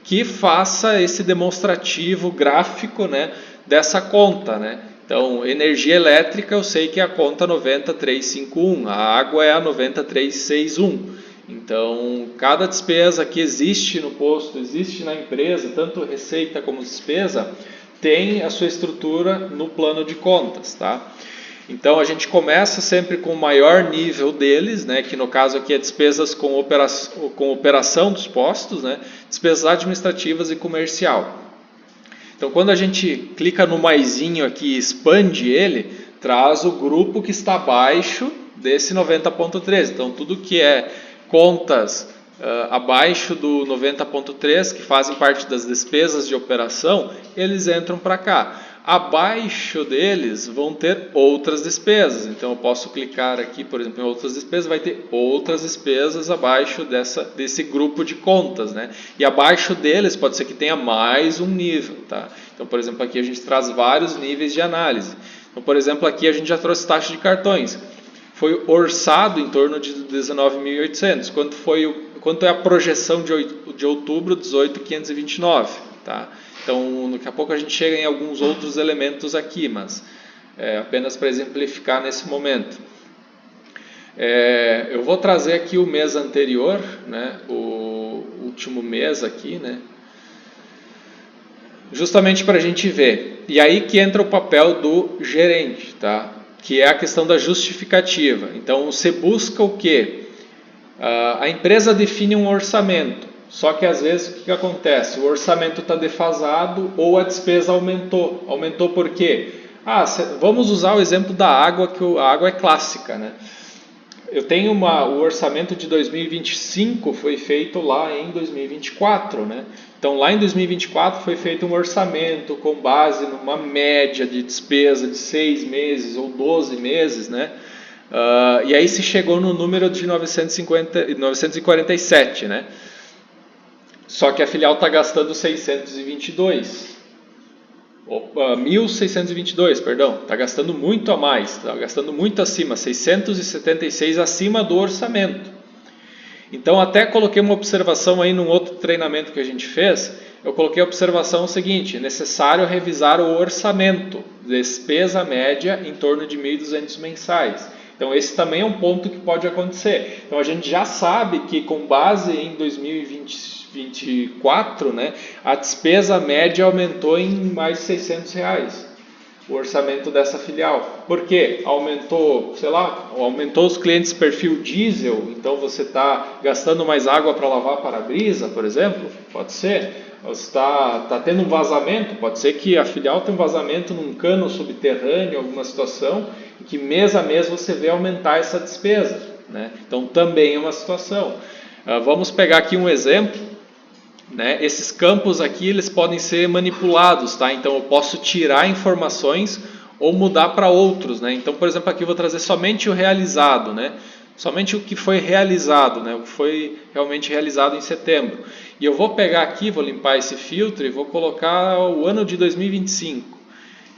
Speaker 3: que faça esse demonstrativo gráfico, né, dessa conta, né? Então, energia elétrica eu sei que é a conta 90351, a água é a 90361. Então, cada despesa que existe no posto, existe na empresa, tanto receita como despesa, tem a sua estrutura no plano de contas, tá? Então, a gente começa sempre com o maior nível deles, né, que no caso aqui é despesas com operação dos postos, né, despesas administrativas e comercial. Então, quando a gente clica no maisinho aqui e expande ele, traz o grupo que está abaixo desse 90.3. Então, tudo que é contas abaixo do 90.3, que fazem parte das despesas de operação, eles entram para cá. Abaixo deles vão ter outras despesas. Então, eu posso clicar aqui, por exemplo, em outras despesas, vai ter outras despesas abaixo desse grupo de contas, né? E abaixo deles pode ser que tenha mais um nível, tá? Então, por exemplo, aqui a gente traz vários níveis de análise. Então, por exemplo, aqui a gente já trouxe taxa de cartões. Foi orçado em torno de 19.800. Quanto é a projeção de outubro? 18.529, tá? Então, daqui a pouco a gente chega em alguns outros elementos aqui, mas apenas para exemplificar nesse momento. Eu vou trazer aqui o mês anterior, né, o último mês aqui, né, justamente para a gente ver. E aí que entra o papel do gerente, tá? Que é a questão da justificativa. Então, você busca o quê? A empresa define um orçamento. Só que às vezes o que acontece? O orçamento está defasado ou a despesa aumentou. Aumentou por quê? Vamos usar o exemplo da água, que a água é clássica, né? Eu tenho o orçamento de 2025 foi feito lá em 2024, né? Então lá em 2024 foi feito um orçamento com base numa média de despesa de 6 meses ou 12 meses, né? E aí se chegou no número de 947, né? Só que a filial está gastando 1.622, perdão. Está gastando muito a mais, está gastando muito acima, 676 acima do orçamento. Então até coloquei uma observação aí num outro treinamento que a gente fez. Eu coloquei a observação seguinte: é necessário revisar o orçamento, despesa média em torno de 1.200 mensais. Então esse também é um ponto que pode acontecer. Então a gente já sabe que com base em 2024, né, a despesa média aumentou em mais de R$600, o orçamento dessa filial. Por quê? Aumentou, aumentou os clientes perfil diesel, então você está gastando mais água para lavar para-brisa, por exemplo, pode ser. Você está tendo um vazamento, pode ser que a filial tenha um vazamento num cano subterrâneo, alguma situação, e que mês a mês você vê aumentar essa despesa, né? Então também é uma situação. Vamos pegar aqui um exemplo, né? Esses campos aqui eles podem ser manipulados, tá? Então eu posso tirar informações ou mudar para outros, né? Então, por exemplo, aqui eu vou trazer somente o realizado, né? Somente o que foi realizado, né? O que foi realmente realizado em setembro. E eu vou pegar aqui, vou limpar esse filtro e vou colocar o ano de 2025.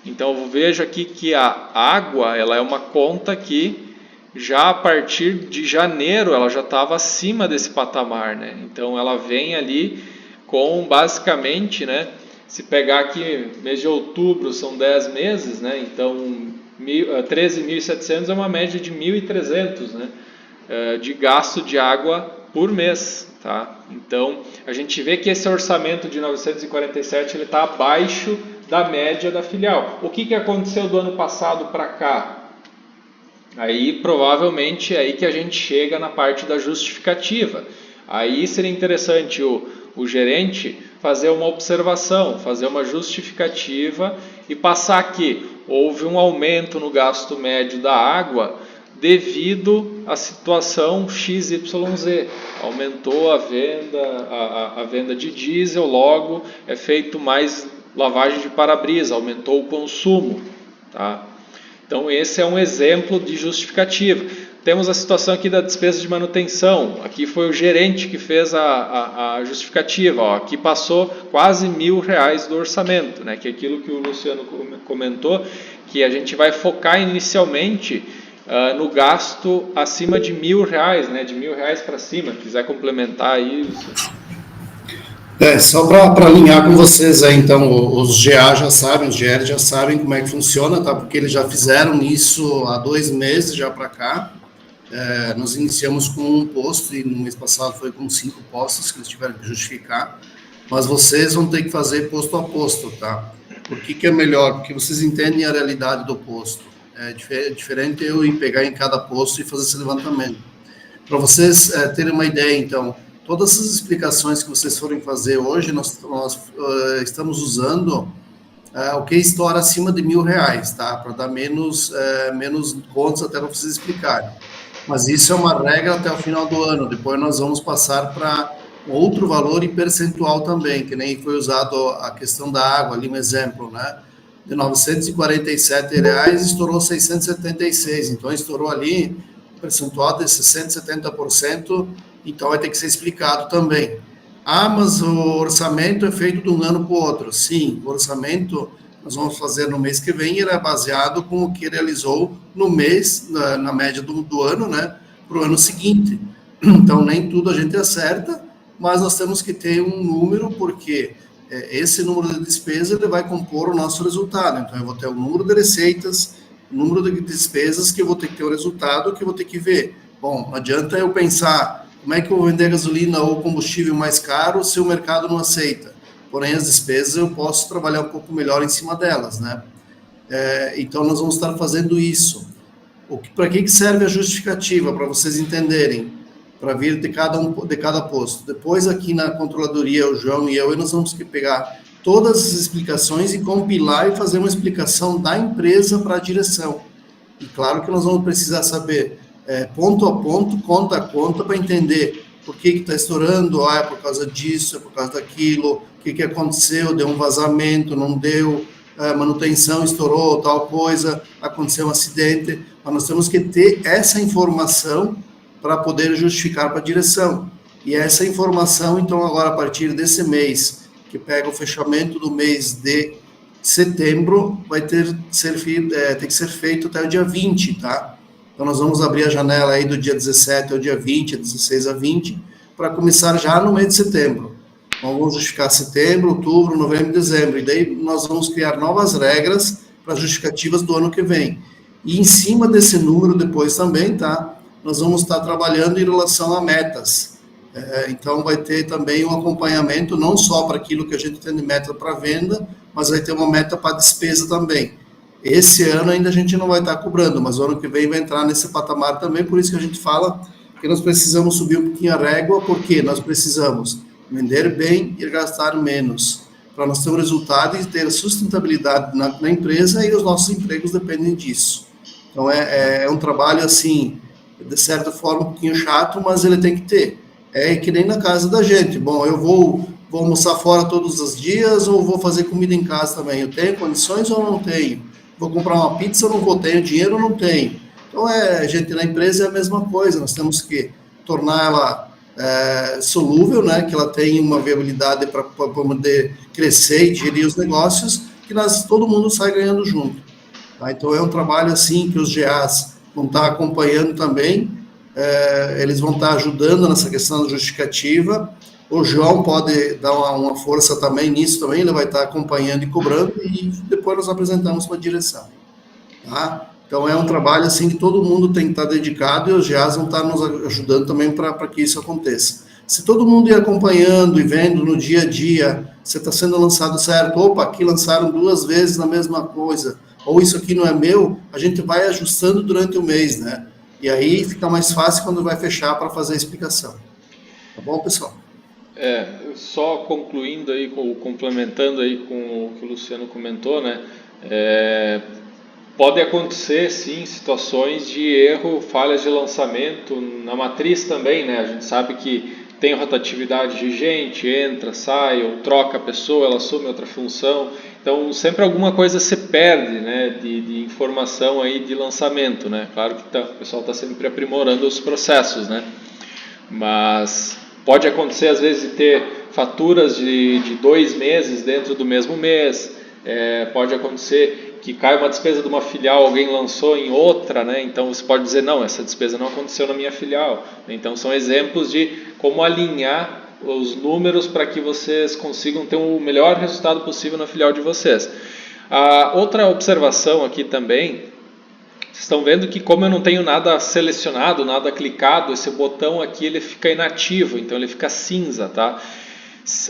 Speaker 3: Então eu vejo aqui que a água, ela é uma conta que já a partir de janeiro ela já estava acima desse patamar, né? Então ela vem ali com basicamente, né? Se pegar aqui mês de outubro são 10 meses, né? Então 13.700 é uma média de 1.300, né? De gasto de água por mês, tá? Então a gente vê que esse orçamento de 947 ele está abaixo da média da filial. O que aconteceu do ano passado para cá? Aí provavelmente é aí que a gente chega na parte da justificativa. Aí seria interessante o gerente fazer uma observação, fazer uma justificativa e passar que houve um aumento no gasto médio da água devido à situação XYZ. Aumentou a venda de diesel, logo é feito mais lavagem de para-brisa, aumentou o consumo. Tá? Então esse é um exemplo de justificativa. Temos a situação aqui da despesa de manutenção. Aqui foi o gerente que fez a justificativa. Ó, aqui passou quase R$1.000 do orçamento, né? Que é aquilo que o Luciano comentou, que a gente vai focar inicialmente no gasto acima de R$1.000, né? De R$1.000 para cima. Quiser complementar aí, Luciano.
Speaker 1: Só para alinhar com vocês aí, então, os GA já sabem, os GR já sabem como é que funciona, tá? Porque eles já fizeram isso há 2 meses já para cá. Nós iniciamos com um posto e no mês passado foi com 5 postos que eles tiveram que justificar, mas vocês vão ter que fazer posto a posto, tá? Por que é melhor? Porque vocês entendem a realidade do posto. É diferente eu ir pegar em cada posto e fazer esse levantamento. Para vocês terem uma ideia, então, todas essas explicações que vocês forem fazer hoje, nós estamos usando o que estoura acima de R$1.000, tá? Para dar menos contas até para vocês explicarem. Mas isso é uma regra até o final do ano. Depois nós vamos passar para outro valor e percentual também, que nem foi usado a questão da água, ali um exemplo, né? De R$947 estourou 676. Então estourou ali um percentual de 60%, 70%, então vai ter que ser explicado também. Mas o orçamento é feito de um ano para o outro. Sim, o orçamento nós vamos fazer no mês que vem, ele é baseado com o que realizou no mês, na média do ano, né, para o ano seguinte. Então, nem tudo a gente acerta, mas nós temos que ter um número, porque esse número de despesa ele vai compor o nosso resultado. Então, eu vou ter o número de receitas, o número de despesas, que eu vou ter que ter o resultado, que eu vou ter que ver. Bom, não adianta eu pensar como é que eu vou vender gasolina ou combustível mais caro se o mercado não aceita. Porém, as despesas eu posso trabalhar um pouco melhor em cima delas, né? Então, nós vamos estar fazendo isso. Para que serve a justificativa? Para vocês entenderem, para vir de cada posto. Depois, aqui na controladoria, o João e eu, nós vamos que pegar todas as explicações e compilar e fazer uma explicação da empresa para a direção. E claro que nós vamos precisar saber, ponto a ponto, conta a conta, para entender por que está estourando, é por causa disso, é por causa daquilo, o que aconteceu, deu um vazamento, não deu, manutenção estourou, tal coisa, aconteceu um acidente, mas nós temos que ter essa informação para poder justificar para a direção. E essa informação, então, agora, a partir desse mês, que pega o fechamento do mês de setembro, vai ter que ser feito até o dia 20, tá? Então, nós vamos abrir a janela aí do dia 17 ao dia 20, 16 a 20, para começar já no mês de setembro. Então, vamos justificar setembro, outubro, novembro e dezembro. E daí nós vamos criar novas regras para justificativas do ano que vem. E em cima desse número depois também, tá? Nós vamos estar trabalhando em relação a metas. Então, vai ter também um acompanhamento, não só para aquilo que a gente tem de meta para venda, mas vai ter uma meta para despesa também. Esse ano ainda a gente não vai estar cobrando, mas o ano que vem vai entrar nesse patamar também, por isso que a gente fala que nós precisamos subir um pouquinho a régua, porque nós precisamos vender bem e gastar menos, para nós ter um resultado e ter sustentabilidade na empresa, e os nossos empregos dependem disso. Então, é um trabalho, assim, de certa forma, um pouquinho chato, mas ele tem que ter. É que nem na casa da gente. Bom, eu vou almoçar fora todos os dias ou vou fazer comida em casa também? Eu tenho condições ou não tenho? Vou comprar uma pizza ou não vou? Tenho dinheiro ou não tenho? Então, gente, na empresa é a mesma coisa. Nós temos que tornar ela solúvel, né? Que ela tenha uma viabilidade para poder crescer e gerir os negócios, que todo mundo sai ganhando junto. Tá? Então, é um trabalho assim que os GAs vão estar acompanhando também. Eles vão estar ajudando nessa questão da justificativa. O João pode dar uma força também nisso, também ele vai estar acompanhando e cobrando, e depois nós apresentamos para a direção. Tá? Então, é um trabalho assim que todo mundo tem que estar dedicado, e os GAs vão estar nos ajudando também para que isso aconteça. Se todo mundo ir acompanhando e vendo no dia a dia, se está sendo lançado certo, opa, aqui lançaram 2 vezes na mesma coisa, ou isso aqui não é meu, a gente vai ajustando durante o mês, né? E aí fica mais fácil quando vai fechar para fazer a explicação. Tá bom, pessoal?
Speaker 3: Só concluindo aí, complementando aí com o que o Luciano comentou, né? Pode acontecer, sim, situações de erro, falhas de lançamento na matriz também, né? A gente sabe que tem rotatividade de gente, entra, sai, ou troca a pessoa, ela assume outra função. Então, sempre alguma coisa se perde, né, de informação aí de lançamento, né? Claro que o pessoal está sempre aprimorando os processos, né? Mas pode acontecer, às vezes, de ter faturas de 2 meses dentro do mesmo mês. Pode acontecer que cai uma despesa de uma filial, alguém lançou em outra, né? Então você pode dizer, não, essa despesa não aconteceu na minha filial. Então são exemplos de como alinhar os números para que vocês consigam ter o melhor resultado possível na filial de vocês. A outra observação aqui também, vocês estão vendo que como eu não tenho nada selecionado, nada clicado, esse botão aqui ele fica inativo, então ele fica cinza, tá?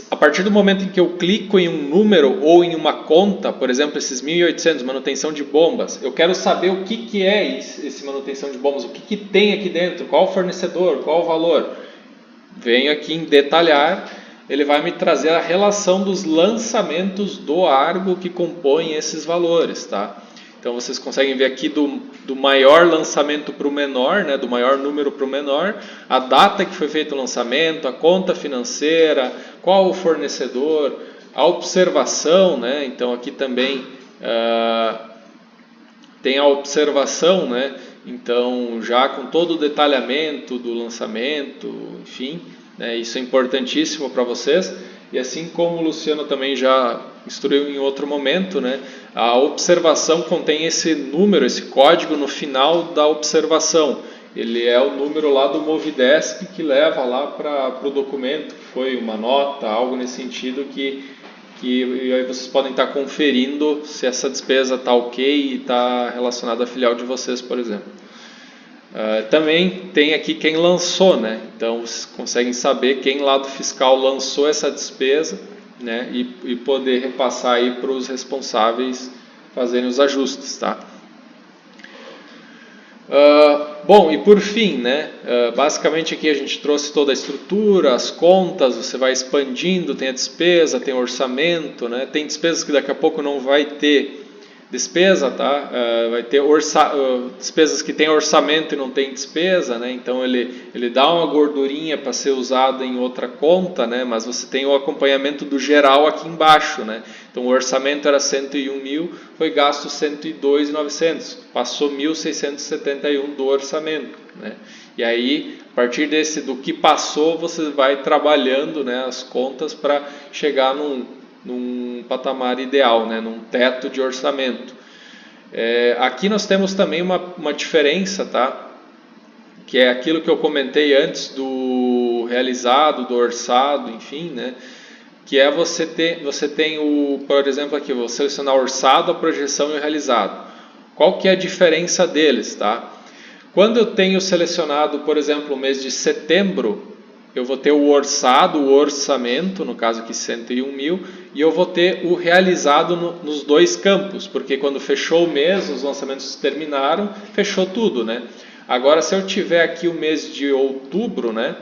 Speaker 3: A partir do momento em que eu clico em um número ou em uma conta, por exemplo, esses 1.800, manutenção de bombas, eu quero saber o que é esse manutenção de bombas, o que tem aqui dentro, qual o fornecedor, qual o valor. Venho aqui em detalhar, ele vai me trazer a relação dos lançamentos do Argo que compõem esses valores, tá? Então vocês conseguem ver aqui do maior lançamento para o menor, né, do maior número para o menor, a data que foi feito o lançamento, a conta financeira, qual o fornecedor, a observação, né, então aqui também tem a observação, né, então já com todo o detalhamento do lançamento, enfim, né, isso é importantíssimo para vocês. E assim como o Luciano também já instruiu em outro momento, né, a observação contém esse número, esse código no final da observação. Ele é o número lá do Movidesk que leva lá para o documento, que foi uma nota, algo nesse sentido, e aí vocês podem estar conferindo se essa despesa está ok e está relacionada à filial de vocês, por exemplo. Também tem aqui quem lançou, né? Então vocês conseguem saber quem lá do fiscal lançou essa despesa, né? E poder repassar aí para os responsáveis fazerem os ajustes, tá? Bom, e por fim, né? Basicamente aqui a gente trouxe toda a estrutura, as contas, você vai expandindo, tem a despesa, tem o orçamento, né? Tem despesas que daqui a pouco não vai ter despesa, tá? Vai ter despesas que tem orçamento e não tem despesa, né? Então ele dá uma gordurinha para ser usada em outra conta, né? Mas você tem o acompanhamento do geral aqui embaixo, né? Então o orçamento era 101 mil, foi gasto 102.900, passou 1.671 do orçamento, né? E aí, a partir do que passou, você vai trabalhando, né, as contas para chegar num patamar ideal, né, num teto de orçamento. Aqui nós temos também uma diferença, tá? Que é aquilo que eu comentei antes do realizado, do orçado, enfim, né? Que é você tem por exemplo aqui, eu vou selecionar o orçado, a projeção e o realizado. Qual que é a diferença deles, tá? Quando eu tenho selecionado, por exemplo, o mês de setembro, eu vou ter o orçado, o orçamento, no caso aqui 101 mil, e eu vou ter o realizado nos dois campos, porque quando fechou o mês, os lançamentos terminaram, fechou tudo, né? Agora, se eu tiver aqui o mês de outubro, né,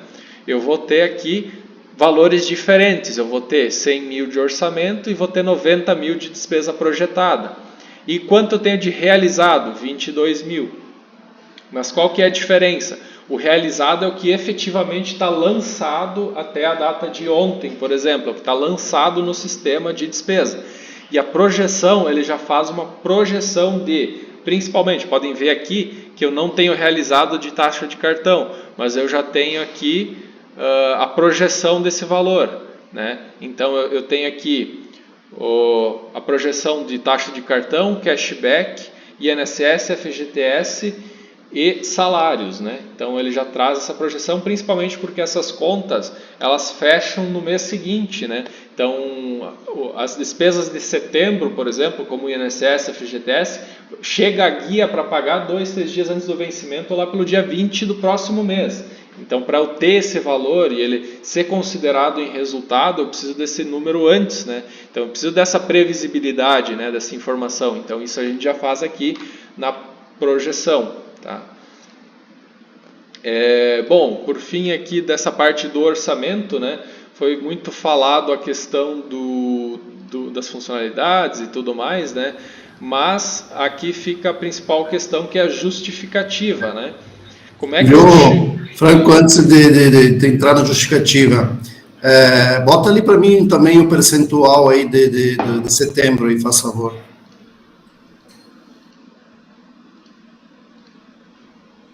Speaker 3: eu vou ter aqui valores diferentes, eu vou ter 100 mil de orçamento e vou ter 90 mil de despesa projetada. E quanto eu tenho de realizado? 22 mil. Mas qual que é a diferença? O realizado é o que efetivamente está lançado até a data de ontem, por exemplo, o que está lançado no sistema de despesa. E a projeção, ele já faz uma projeção principalmente, podem ver aqui que eu não tenho realizado de taxa de cartão, mas eu já tenho aqui a projeção desse valor, né? Então eu tenho aqui a projeção de taxa de cartão, cashback, INSS, FGTS e salários, né? Então ele já traz essa projeção, principalmente porque essas contas elas fecham no mês seguinte, né? Então as despesas de setembro, por exemplo, como o INSS, FGTS, chega a guia para pagar 2-3 dias antes do vencimento, lá pelo dia 20 do próximo mês. Então, para eu ter esse valor e ele ser considerado em resultado, eu preciso desse número antes, né? Então eu preciso dessa previsibilidade, né, dessa informação. Então isso a gente já faz aqui na projeção. Tá? Bom, por fim aqui dessa parte do orçamento, né, foi muito falado a questão das funcionalidades e tudo mais, né, mas aqui fica a principal questão, que é a justificativa, né? Como é que
Speaker 1: Franco, antes de entrar na justificativa, bota ali para mim também o percentual aí de setembro, aí, faz favor.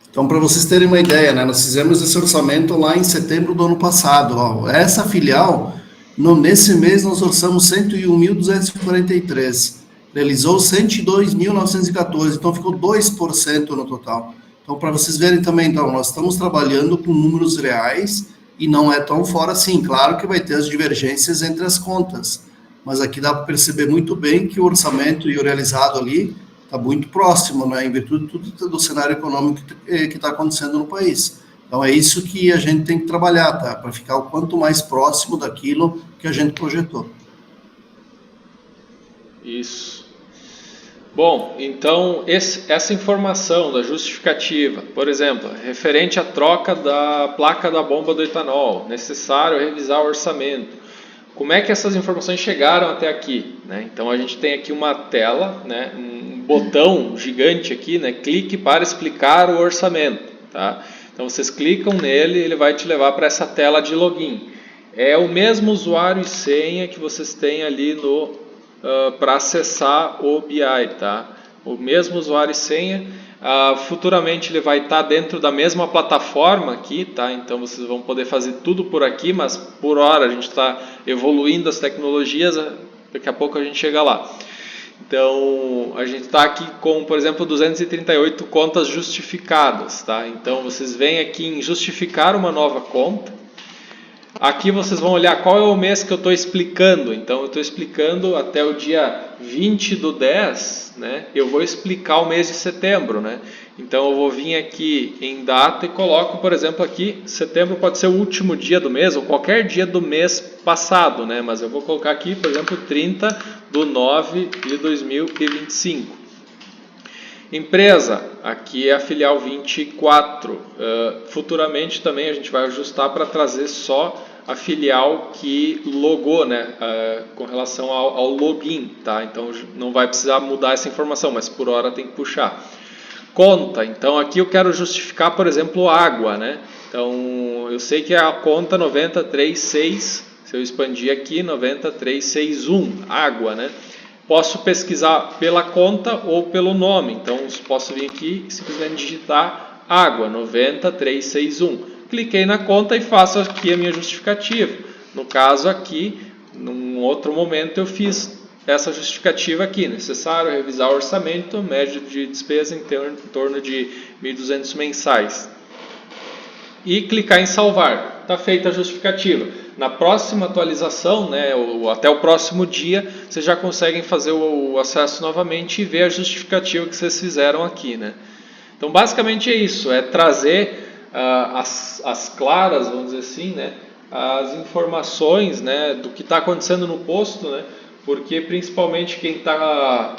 Speaker 1: Então, para vocês terem uma ideia, né, nós fizemos esse orçamento lá em setembro do ano passado. Ó, essa filial, nesse mês, nós orçamos 101.243, realizou 102.914, então ficou 2% no total. Então, para vocês verem também, então, nós estamos trabalhando com números reais e não é tão fora assim. Claro que vai ter as divergências entre as contas, mas aqui dá para perceber muito bem que o orçamento e o realizado ali está muito próximo, né, em virtude do cenário econômico que está acontecendo no país. Então, é isso que a gente tem que trabalhar, tá? Para ficar o quanto mais próximo daquilo que a gente projetou.
Speaker 3: Isso. Bom, então, essa informação da justificativa, por exemplo, referente à troca da placa da bomba do etanol, necessário revisar o orçamento. Como é que essas informações chegaram até aqui, né? Então, a gente tem aqui uma tela, né, um botão gigante aqui, né, clique para explicar o orçamento, tá? Então, vocês clicam nele, ele vai te levar para essa tela de login. É o mesmo usuário e senha que vocês têm ali para acessar o BI, tá? O mesmo usuário e senha. Futuramente ele vai estar dentro da mesma plataforma aqui, tá? Então vocês vão poder fazer tudo por aqui, mas por hora a gente está evoluindo as tecnologias, daqui a pouco a gente chega lá. Então a gente está aqui com, por exemplo, 238 contas justificadas, tá? Então vocês vêm aqui em justificar uma nova conta. Aqui vocês vão olhar qual é o mês que eu estou explicando. Então eu estou explicando até o dia 20/10, né? Eu vou explicar o mês de setembro, né? Então eu vou vir aqui em data e coloco, por exemplo, aqui, setembro pode ser o último dia do mês ou qualquer dia do mês passado, né? Mas eu vou colocar aqui, por exemplo, 30/9/2025. Empresa, aqui é a filial 24. Futuramente também a gente vai ajustar para trazer só a filial que logou, né, com relação ao login, tá? Então não vai precisar mudar essa informação, mas por hora tem que puxar. Conta, então aqui eu quero justificar, por exemplo, água, né? Então eu sei que é a conta 936, se eu expandir aqui, 93661, água, né? Posso pesquisar pela conta ou pelo nome, então posso vir aqui e simplesmente digitar água, 90361. Cliquei na conta e faço aqui a minha justificativa. No caso aqui, num outro momento eu fiz essa justificativa aqui, necessário revisar o orçamento, média de despesa em torno de 1.200 mensais. E clicar em salvar, está feita a justificativa. Na próxima atualização, né, ou até o próximo dia, vocês já conseguem fazer o acesso novamente e ver a justificativa que vocês fizeram aqui, né? Então basicamente é isso, é trazer as claras, vamos dizer assim, né, as informações, né, do que está acontecendo no posto, né, porque principalmente quem está...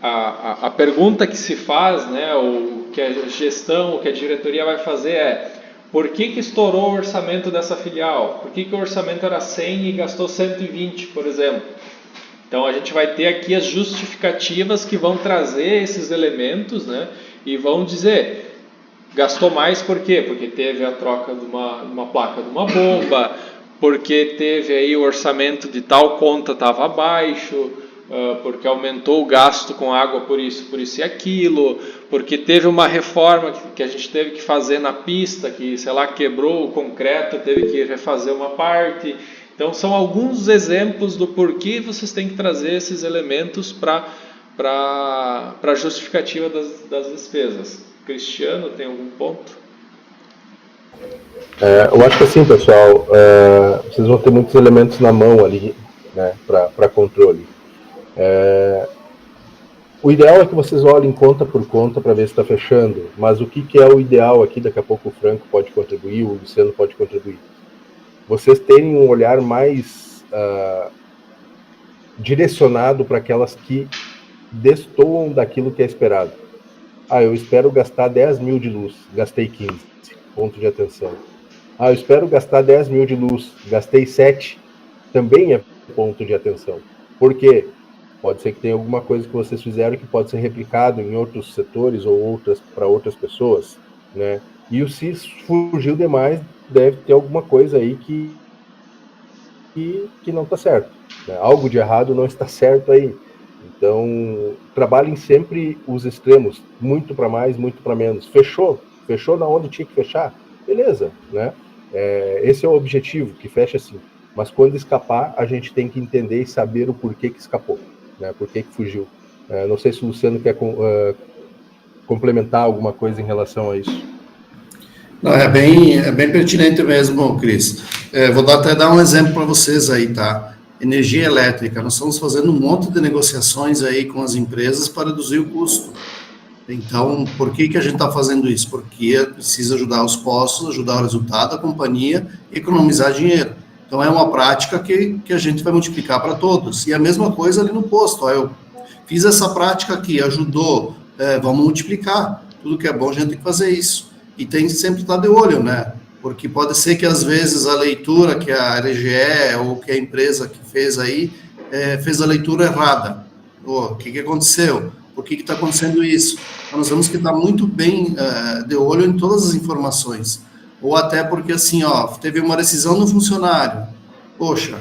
Speaker 3: A pergunta que se faz, né, o que a gestão, o que a diretoria vai fazer é: por que estourou o orçamento dessa filial? Por que o orçamento era 100 e gastou 120, por exemplo? Então a gente vai ter aqui as justificativas que vão trazer esses elementos, né, e vão dizer: gastou mais por quê? Porque teve a troca de uma placa de uma bomba, porque teve aí o orçamento de tal conta estava abaixo, porque aumentou o gasto com água por isso e aquilo, porque teve uma reforma que a gente teve que fazer na pista, que, sei lá, quebrou o concreto, teve que refazer uma parte. Então são alguns exemplos do porquê vocês têm que trazer esses elementos para a justificativa das despesas. Cristiano, tem algum ponto?
Speaker 2: Eu acho que assim, pessoal, vocês vão ter muitos elementos na mão ali, né, para controle. O ideal é que vocês olhem conta por conta para ver se está fechando, mas o que é o ideal aqui, daqui a pouco o Franco pode contribuir, o Luciano pode contribuir. Vocês terem um olhar mais direcionado para aquelas que destoam daquilo que é esperado. Eu espero gastar 10 mil de luz, gastei 15, ponto de atenção. Eu espero gastar 10 mil de luz, gastei 7, também é ponto de atenção. Por quê? Pode ser que tenha alguma coisa que vocês fizeram que pode ser replicado em outros setores ou para outras pessoas, né? E se fugiu demais, deve ter alguma coisa aí que não está certo, né? Algo de errado não está certo aí. Então, trabalhem sempre os extremos, muito para mais, muito para menos. Fechou na onde tinha que fechar, beleza, né? Esse é o objetivo, que feche assim. Mas quando escapar, a gente tem que entender e saber o porquê que escapou, né? Por que fugiu. Não sei se o Luciano quer complementar alguma coisa em relação a isso.
Speaker 1: Não, é bem pertinente mesmo, Cris. Vou até dar um exemplo para vocês aí, tá? Energia elétrica, nós estamos fazendo um monte de negociações aí com as empresas para reduzir o custo. Então, por que a gente está fazendo isso? Porque precisa ajudar os postos, ajudar o resultado da companhia e economizar dinheiro. Então, é uma prática que a gente vai multiplicar para todos. E a mesma coisa ali no posto. Eu fiz essa prática aqui, ajudou, vamos multiplicar. Tudo que é bom, a gente tem que fazer isso. E tem que sempre estar de olho, né? Porque pode ser que, às vezes, a leitura que a RGE ou que a empresa que fez aí, fez a leitura errada. O que aconteceu? Por que está acontecendo isso? Então, nós temos que estar muito bem de olho em todas as informações. Ou até porque, assim, teve uma decisão do funcionário. Poxa,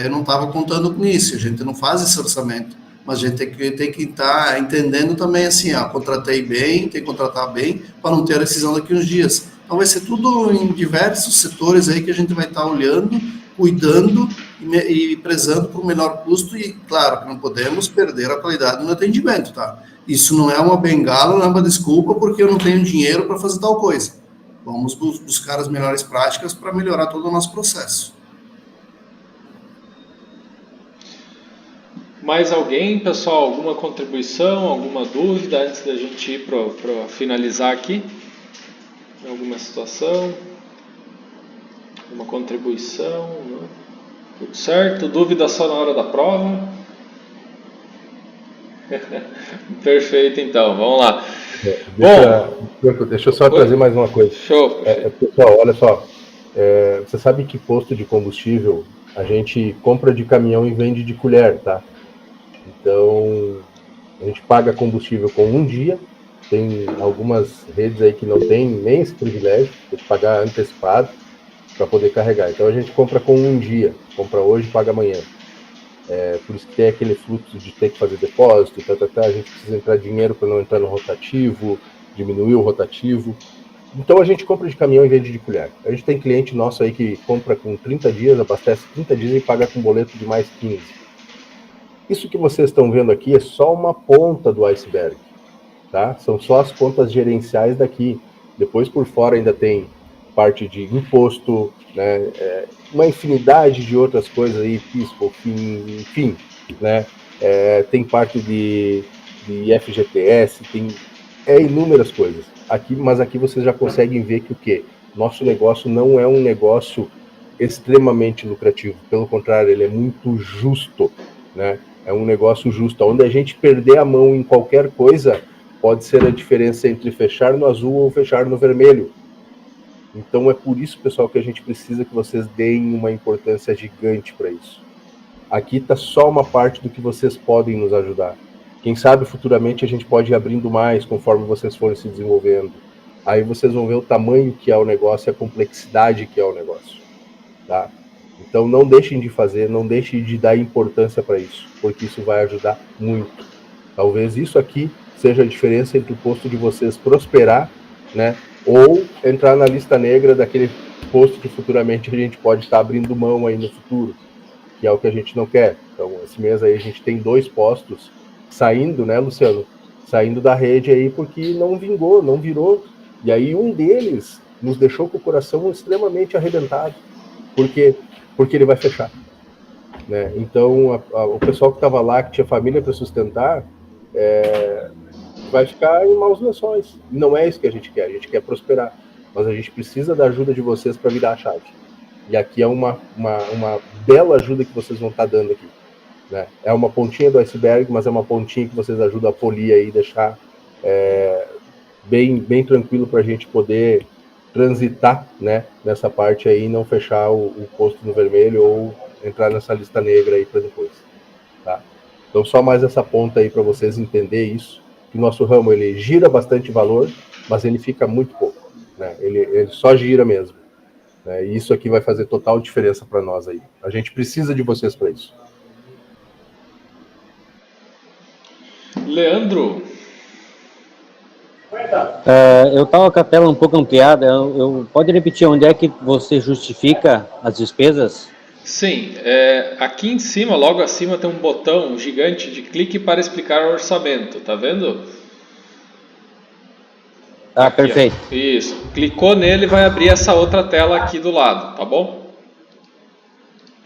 Speaker 1: eu não estava contando com isso, a gente não faz esse orçamento. Mas a gente tem que estar entendendo também, assim, contratei bem, tem que contratar bem, para não ter a decisão daqui uns dias. Então, vai ser tudo em diversos setores aí que a gente vai estar olhando, cuidando e prezando por um menor custo e, claro, que não podemos perder a qualidade no atendimento, tá? Isso não é uma bengala, não é uma desculpa porque eu não tenho dinheiro para fazer tal coisa. Vamos buscar as melhores práticas para melhorar todo o nosso processo.
Speaker 3: Mais alguém, pessoal? Alguma contribuição, alguma dúvida antes da gente ir para finalizar aqui? Alguma situação? Uma contribuição? Não? Tudo certo? Dúvida só na hora da prova? Perfeito, então. Vamos lá.
Speaker 2: Deixa eu só trazer mais uma coisa.
Speaker 3: Show.
Speaker 2: Pessoal, olha só. Você sabe que posto de combustível a gente compra de caminhão e vende de colher, tá? Então, a gente paga combustível com um dia. Tem algumas redes aí que não tem nem esse privilégio, tem que pagar antecipado para poder carregar. Então, a gente compra com um dia. Compra hoje e paga amanhã. Por isso que tem aquele fluxo de ter que fazer depósito, a gente precisa entrar dinheiro para não entrar no rotativo, diminuir o rotativo. Então, a gente compra de caminhão e vende de colher. A gente tem cliente nosso aí que compra com 30 dias, abastece 30 dias e paga com boleto de mais 15. Isso que vocês estão vendo aqui é só uma ponta do iceberg, tá? São só as contas gerenciais daqui. Depois, por fora, ainda tem parte de imposto, né? Uma infinidade de outras coisas aí, fisco, enfim, né? Tem parte de FGTS, tem inúmeras coisas. Mas aqui vocês já conseguem ver que o quê? Nosso negócio não é um negócio extremamente lucrativo. Pelo contrário, ele é muito justo, né? É um negócio justo. Onde a gente perder a mão em qualquer coisa, pode ser a diferença entre fechar no azul ou fechar no vermelho. Então é por isso, pessoal, que a gente precisa que vocês deem uma importância gigante para isso. Aqui está só uma parte do que vocês podem nos ajudar. Quem sabe futuramente a gente pode ir abrindo mais conforme vocês forem se desenvolvendo. Aí vocês vão ver o tamanho que é o negócio e a complexidade que é o negócio, tá? Então não deixem de fazer, não deixem de dar importância para isso, porque isso vai ajudar muito. Talvez isso aqui seja a diferença entre o posto de vocês prosperar, né, ou entrar na lista negra daquele posto que futuramente a gente pode estar abrindo mão aí no futuro, que é o que a gente não quer. Então esse mês aí a gente tem 2 postos saindo, né, Luciano? Saindo da rede aí porque não vingou, não virou. E aí um deles nos deixou com o coração extremamente arrebentado. Porque ele vai fechar, né? Então o pessoal que estava lá, que tinha família para sustentar, vai ficar em maus lençóis. Não é isso que a gente quer prosperar, mas a gente precisa da ajuda de vocês para virar a chave. E aqui é uma bela ajuda que vocês vão estar dando aqui, né? É uma pontinha do iceberg, mas é uma pontinha que vocês ajudam a polir aí, deixar bem tranquilo para a gente poder transitar, né, nessa parte aí e não fechar o posto no vermelho ou entrar nessa lista negra aí para depois, tá? Então, só mais essa ponta aí para vocês entenderem isso, que o nosso ramo, ele gira bastante valor, mas ele fica muito pouco, né? Ele só gira mesmo. Né? E isso aqui vai fazer total diferença para nós aí. A gente precisa de vocês para isso.
Speaker 3: Leandro.
Speaker 7: Eu estava com a tela um pouco ampliada. Pode repetir onde é que você justifica as despesas?
Speaker 3: Sim, aqui em cima, logo acima, tem um botão gigante de clique para explicar o orçamento, tá vendo?
Speaker 7: Aqui, perfeito.
Speaker 3: Ó. Isso, clicou nele, vai abrir essa outra tela aqui do lado, tá bom?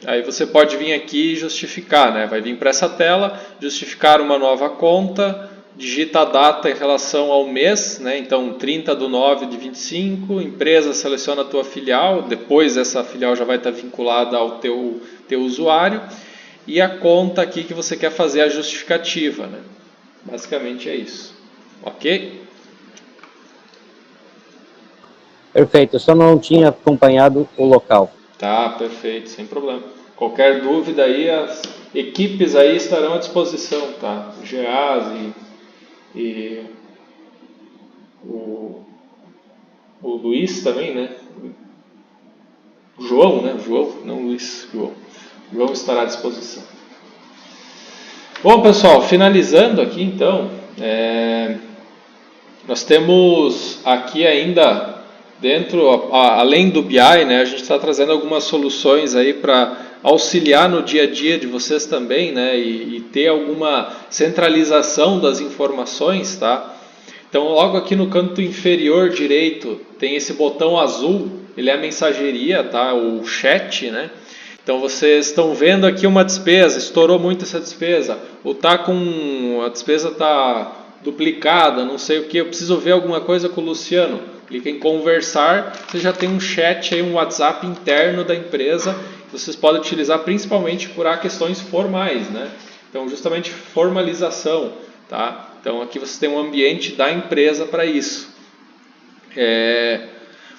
Speaker 3: Aí você pode vir aqui e justificar, né? Vai vir para essa tela, justificar uma nova conta, digita a data em relação ao mês, né? Então 30/9/25, empresa, seleciona a tua filial, depois essa filial já vai estar vinculada ao teu usuário, e a conta aqui que você quer fazer a justificativa, né? Basicamente é isso, ok?
Speaker 7: Perfeito, eu só não tinha acompanhado o local.
Speaker 3: Tá, perfeito, sem problema. Qualquer dúvida aí, as equipes aí estarão à disposição, tá? O Geaz e o Luiz também, né? O João, né? O João, não o Luiz, João. O João estará à disposição. Bom, pessoal, finalizando aqui então, nós temos aqui ainda dentro, além do BI, né, a gente está trazendo algumas soluções aí para auxiliar no dia a dia de vocês também, né, e ter alguma centralização das informações, tá? Então, logo aqui no canto inferior direito tem esse botão azul, ele é a mensageria, tá? O chat, né? Então, vocês estão vendo aqui uma despesa, estourou muito essa despesa, ou a despesa está duplicada, não sei o que, eu preciso ver alguma coisa com o Luciano. Clica em conversar, você já tem um chat aí, um WhatsApp interno da empresa, que vocês podem utilizar principalmente por questões formais, né? Então, justamente formalização, tá? Então, aqui você tem um ambiente da empresa para isso.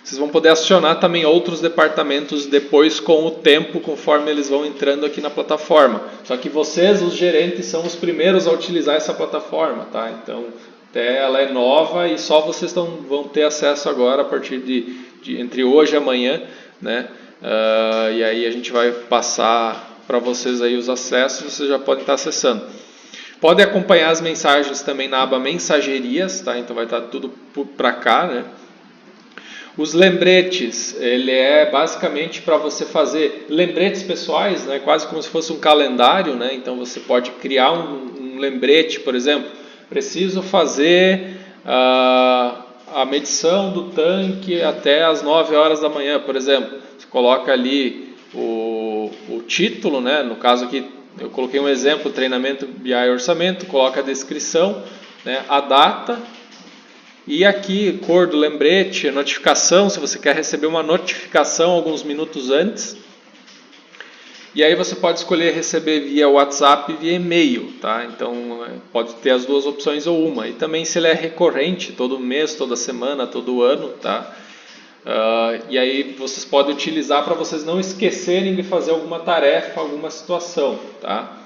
Speaker 3: Vocês vão poder acionar também outros departamentos depois com o tempo, conforme eles vão entrando aqui na plataforma. Só que vocês, os gerentes, são os primeiros a utilizar essa plataforma, tá? Então, ela é nova e só vocês vão ter acesso agora a partir de entre hoje e amanhã, né? E aí a gente vai passar para vocês aí os acessos, vocês já podem estar acessando. Podem acompanhar as mensagens também na aba Mensagerias, tá? Então vai estar tudo para cá, né? Os lembretes, ele é basicamente para você fazer lembretes pessoais, né? Quase como se fosse um calendário, né? Então você pode criar um lembrete, por exemplo, preciso fazer a medição do tanque até as 9 horas da manhã, por exemplo. Você coloca ali o título, né? No caso aqui, eu coloquei um exemplo, treinamento BI orçamento, coloca a descrição, né? A data, e aqui, cor do lembrete, notificação, se você quer receber uma notificação alguns minutos antes. E aí você pode escolher receber via WhatsApp e via e-mail, tá? Então, pode ter as duas opções ou uma. E também se ele é recorrente, todo mês, toda semana, todo ano, tá? E aí vocês podem utilizar para vocês não esquecerem de fazer alguma tarefa, alguma situação, tá?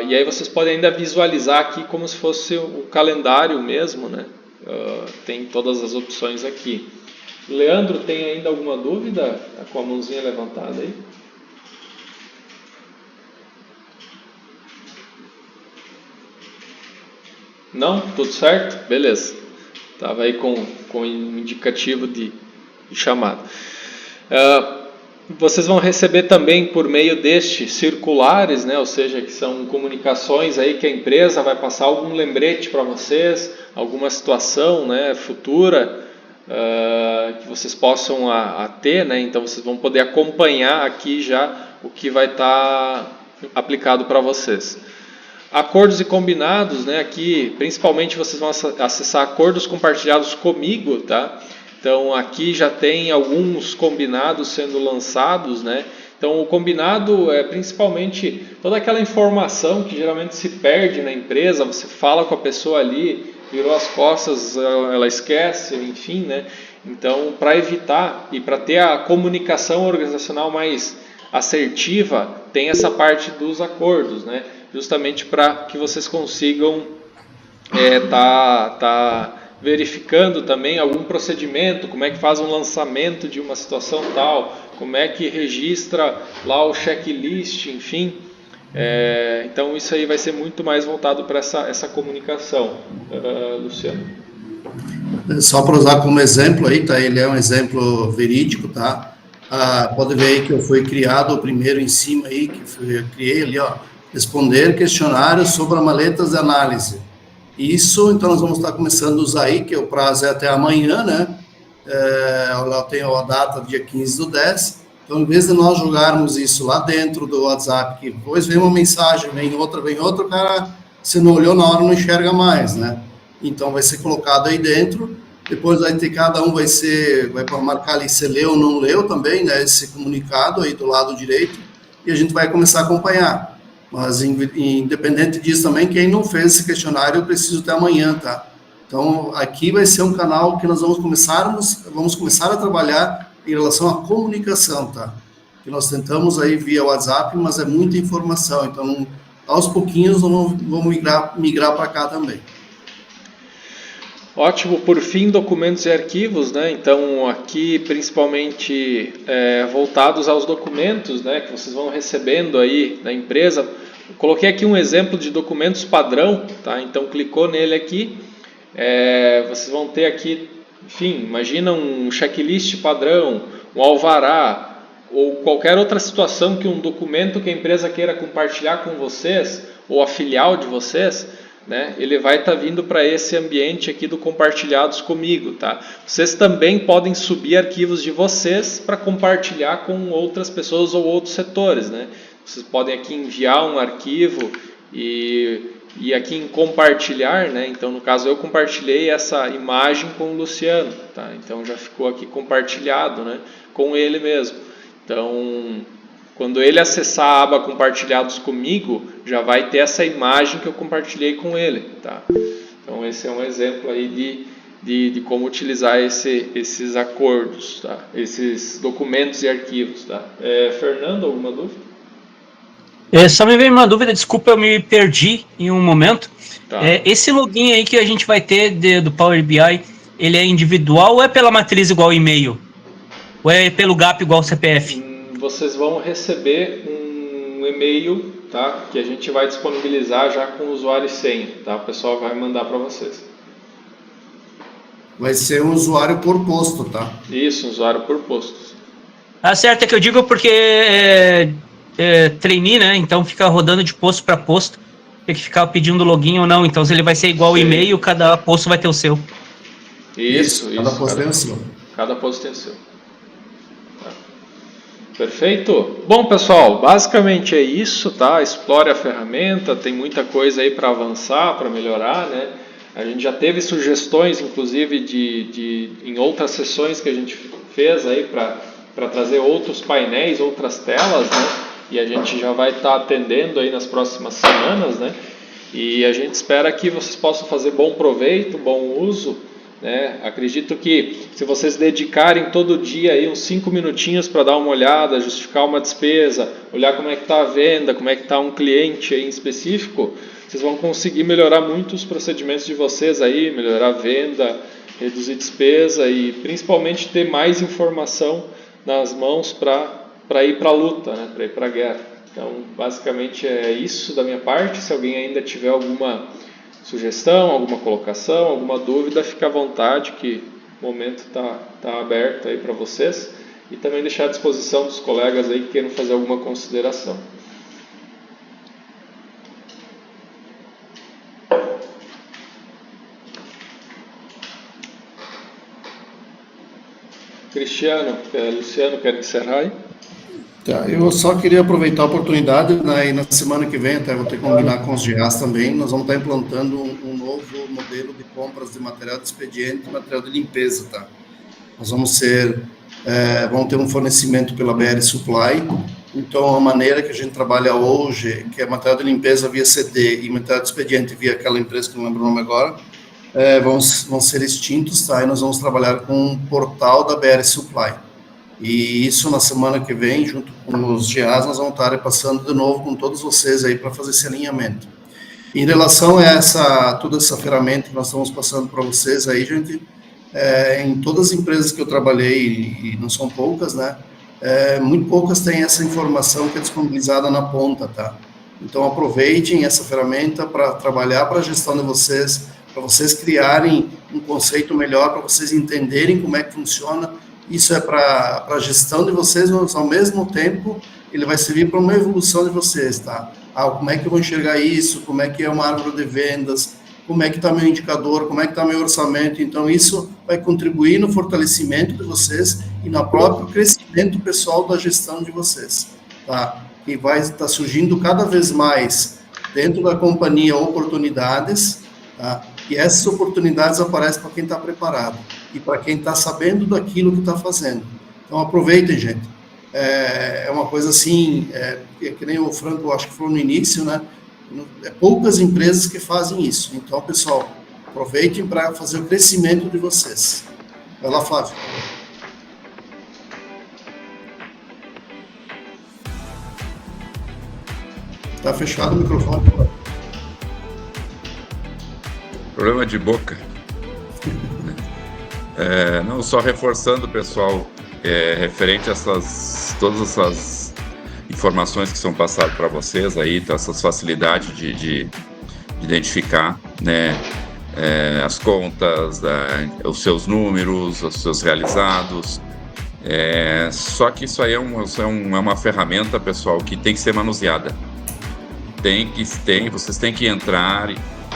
Speaker 3: E aí vocês podem ainda visualizar aqui como se fosse o calendário mesmo, né? Tem todas as opções aqui. Leandro, tem ainda alguma dúvida? Tá com a mãozinha levantada aí? Não? Tudo certo? Beleza. Estava aí com um indicativo de chamada. Vocês vão receber também por meio deste circulares, né? Ou seja, que são comunicações aí que a empresa vai passar algum lembrete para vocês, alguma situação, né, futura que vocês possam ter, né? Então vocês vão poder acompanhar aqui já o que vai estar aplicado para vocês. Acordos e combinados, né? Aqui principalmente vocês vão acessar acordos compartilhados comigo, tá? Então aqui já tem alguns combinados sendo lançados, né? Então o combinado é principalmente toda aquela informação que geralmente se perde na empresa, você fala com a pessoa ali, virou as costas, ela esquece, enfim, né? Então para evitar e para ter a comunicação organizacional mais assertiva, tem essa parte dos acordos, né? justamente para que vocês consigam tá verificando também algum procedimento, como é que faz um lançamento de uma situação tal, como é que registra lá o checklist, enfim. Então isso aí vai ser muito mais voltado para essa comunicação, Luciano.
Speaker 1: Só para usar como exemplo aí, tá? Ele é um exemplo verídico, tá? Pode ver aí que eu fui criado o primeiro em cima aí, eu criei ali, ó, responder questionários sobre maletas de análise. Isso, então nós vamos estar começando a usar aí, que o prazo é até amanhã, né? Lá tenho a data, dia 15/10. Então, em vez de nós jogarmos isso lá dentro do WhatsApp, que depois vem uma mensagem, vem outra, o cara, se não olhou na hora, não enxerga mais, né? Então, vai ser colocado aí dentro, depois vai ter, cada um vai marcar ali se leu ou não leu também, né? Esse comunicado aí do lado direito, e a gente vai começar a acompanhar. Mas, independente disso também, quem não fez esse questionário, eu preciso até amanhã, tá? Então, aqui vai ser um canal que nós vamos começar a trabalhar em relação à comunicação, tá? Que nós tentamos aí via WhatsApp, mas é muita informação, então, aos pouquinhos, vamos migrar para cá também.
Speaker 3: Ótimo. Por fim, documentos e arquivos, né? Então, aqui, principalmente voltados aos documentos, né, que vocês vão recebendo aí da empresa. Coloquei aqui um exemplo de documentos padrão, tá? Então, clicou nele aqui, vocês vão ter aqui, enfim, imagina um checklist padrão, um alvará, ou qualquer outra situação que um documento que a empresa queira compartilhar com vocês, ou a filial de vocês, né, ele vai estar vindo para esse ambiente aqui do compartilhados comigo, tá? Vocês também podem subir arquivos de vocês para compartilhar com outras pessoas ou outros setores, né? Vocês podem aqui enviar um arquivo e aqui em compartilhar, né? Então, no caso, eu compartilhei essa imagem com o Luciano, tá? Então, já ficou aqui compartilhado, né, com ele mesmo. Então, quando ele acessar a aba compartilhados comigo, já vai ter essa imagem que eu compartilhei com ele, tá? Então, esse é um exemplo aí de como utilizar esses acordos, tá? Esses documentos e arquivos, tá? Fernando, alguma dúvida?
Speaker 6: Só me veio uma dúvida, desculpa, eu me perdi em um momento.
Speaker 3: Tá.
Speaker 6: Esse login aí que a gente vai ter do Power BI, ele é individual ou é pela matriz igual e-mail? Ou é pelo GAP igual CPF?
Speaker 3: Vocês vão receber um e-mail, tá, que a gente vai disponibilizar já com o usuário e senha, tá? O pessoal vai mandar para vocês.
Speaker 1: Vai ser um usuário por posto, tá?
Speaker 3: Isso, um usuário por posto.
Speaker 6: Certo, é que eu digo porque trainee, né? Então fica rodando de posto para posto. Tem que ficar pedindo login ou não. Então, se ele vai ser igual e-mail, cada posto vai ter o seu.
Speaker 3: Isso.
Speaker 1: Cada posto tem o seu.
Speaker 3: Cada posto tem o seu. Tá. Perfeito? Bom, pessoal, basicamente é isso, tá? Explore a ferramenta, tem muita coisa aí para avançar, para melhorar, né? A gente já teve sugestões, inclusive, em outras sessões que a gente fez aí para trazer outros painéis, outras telas, né? E a gente já vai estar atendendo aí nas próximas semanas, né? E a gente espera que vocês possam fazer bom proveito, bom uso, né? Acredito que se vocês dedicarem todo dia aí uns 5 minutinhos para dar uma olhada, justificar uma despesa, olhar como é que está a venda, como é que está um cliente aí em específico, vocês vão conseguir melhorar muito os procedimentos de vocês aí, melhorar a venda, reduzir despesa e principalmente ter mais informação nas mãos para ir para a luta, né? Para ir para a guerra. Então, basicamente é isso da minha parte. Se alguém ainda tiver alguma sugestão, alguma colocação, alguma dúvida, fique à vontade, que o momento está aberto aí para vocês. E também deixar à disposição dos colegas aí que queiram fazer alguma consideração. Cristiano, Luciano, quer encerrar aí?
Speaker 1: Tá, eu só queria aproveitar a oportunidade, né, e na semana que vem, até vou ter que combinar com os GAs também, nós vamos estar implantando um novo modelo de compras de material de expediente e material de limpeza, tá? Nós vamos ter um fornecimento pela BR Supply, então a maneira que a gente trabalha hoje, que é material de limpeza via CD e material de expediente via aquela empresa que não lembro o nome agora, vão ser extintos, tá? E nós vamos trabalhar com um portal da BR Supply. E isso na semana que vem, junto com os GAs, nós vamos estar passando de novo com todos vocês aí para fazer esse alinhamento. Em relação a toda essa ferramenta que nós estamos passando para vocês aí, gente, em todas as empresas que eu trabalhei, e não são poucas, né, muito poucas têm essa informação que é disponibilizada na ponta, tá? Então, aproveitem essa ferramenta para trabalhar para a gestão de vocês, para vocês criarem um conceito melhor, para vocês entenderem como é que funciona. Isso é para a gestão de vocês, mas ao mesmo tempo ele vai servir para uma evolução de vocês, tá? Como é que eu vou enxergar isso? Como é que é uma árvore de vendas? Como é que está meu indicador? Como é que está meu orçamento? Então, isso vai contribuir no fortalecimento de vocês e no próprio crescimento pessoal da gestão de vocês, tá? E vai estar surgindo cada vez mais dentro da companhia oportunidades, tá? E essas oportunidades aparecem para quem está preparado e para quem está sabendo daquilo que está fazendo. Então, aproveitem, gente. É uma coisa assim, que nem o Franco, acho que falou no início, né? Poucas empresas que fazem isso. Então, pessoal, aproveitem para fazer o crescimento de vocês. Vai lá, Flávio. Está fechado o microfone.
Speaker 5: Problema de boca. Não, só reforçando, pessoal, referente a todas essas informações que são passadas para vocês aí, tá, essas facilidades de identificar, né, as contas, os seus números, os seus realizados. Só que isso aí é uma ferramenta, pessoal, que tem que ser manuseada. Vocês têm que entrar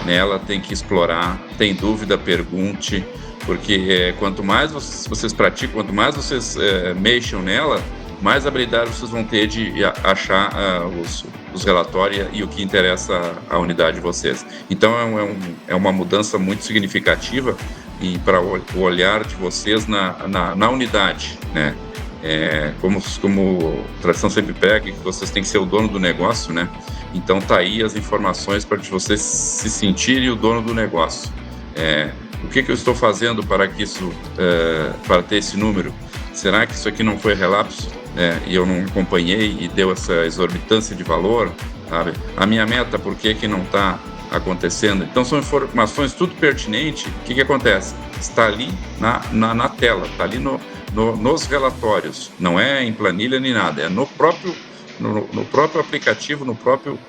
Speaker 5: nela, tem que explorar, tem dúvida, pergunte, porque quanto mais vocês praticam, quanto mais vocês mexam nela, mais habilidade vocês vão ter de achar os relatórios e o que interessa à unidade de vocês. Então é uma mudança muito significativa para o olhar de vocês na unidade, né? Como a tradição sempre pega, que vocês têm que ser o dono do negócio, né? Então tá aí as informações para que vocês se sentirem o dono do negócio. O que eu estou fazendo para que isso, para ter esse número? Será que isso aqui não foi relapso? E eu não acompanhei e deu essa exorbitância de valor, sabe? A minha meta, por que não está acontecendo? Então são informações tudo pertinente. O que acontece? Está ali na tela, está ali nos relatórios, não é em planilha nem nada, é no próprio aplicativo, no próprio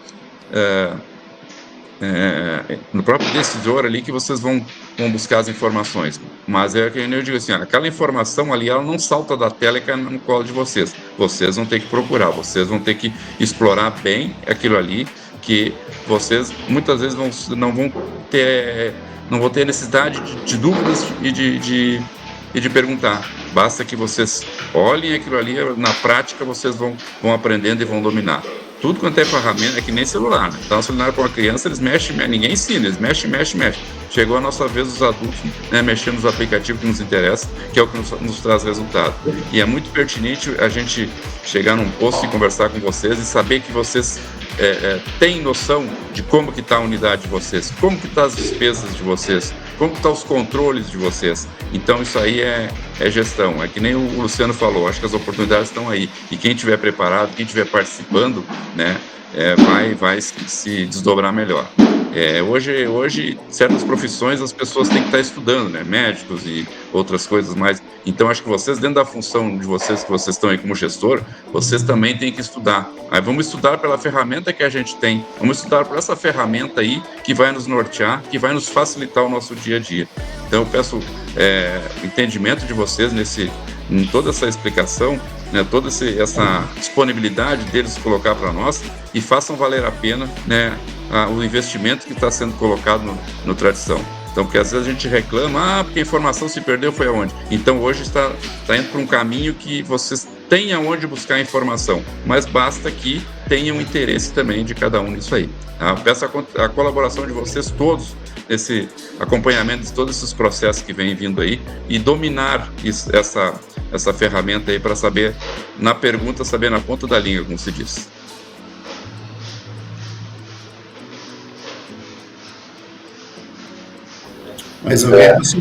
Speaker 5: decisor ali que vocês vão buscar as informações. Mas é que eu digo assim, aquela informação ali, ela não salta da tela e cai no colo de vocês. Vocês vão ter que procurar, vocês vão ter que explorar bem aquilo ali, que vocês muitas vezes não vão ter necessidade de dúvidas e de perguntar. Basta que vocês olhem aquilo ali, na prática vocês vão aprendendo e vão dominar. Tudo quanto é ferramenta, é que nem celular, né? Dá um celular para uma criança, eles mexem, ninguém ensina, eles mexem. Chegou a nossa vez os adultos, né, mexendo nos aplicativos que nos interessa, que é o que nos traz resultado. E é muito pertinente a gente chegar num posto e conversar com vocês e saber que vocês têm noção de como que está a unidade de vocês, como que estão as despesas de vocês, como que estão os controles de vocês. Então isso aí é gestão, é que nem o Luciano falou, acho que as oportunidades estão aí, e quem estiver preparado, quem estiver participando, né, vai se desdobrar melhor. Hoje, certas profissões as pessoas têm que estar estudando, né? Médicos e outras coisas mais. Então, acho que vocês, dentro da função de vocês, que vocês estão aí como gestor, vocês também têm que estudar. Aí vamos estudar pela ferramenta que a gente tem, vamos estudar por essa ferramenta aí que vai nos nortear, que vai nos facilitar o nosso dia a dia. Então, eu peço entendimento de vocês em toda essa explicação, né, toda essa disponibilidade deles colocar para nós, e façam valer a pena, né, o investimento que está sendo colocado no Tradição. Então, porque às vezes a gente reclama, porque a informação se perdeu, foi aonde? Então, hoje está indo para um caminho que vocês têm aonde buscar informação, mas basta que tenham interesse também de cada um nisso aí. Tá? Peço a colaboração de vocês todos nesse acompanhamento de todos esses processos que vêm vindo aí, e dominar essa ferramenta aí para saber, na pergunta, saber na ponta da língua, como se diz.
Speaker 1: Mais ou menos,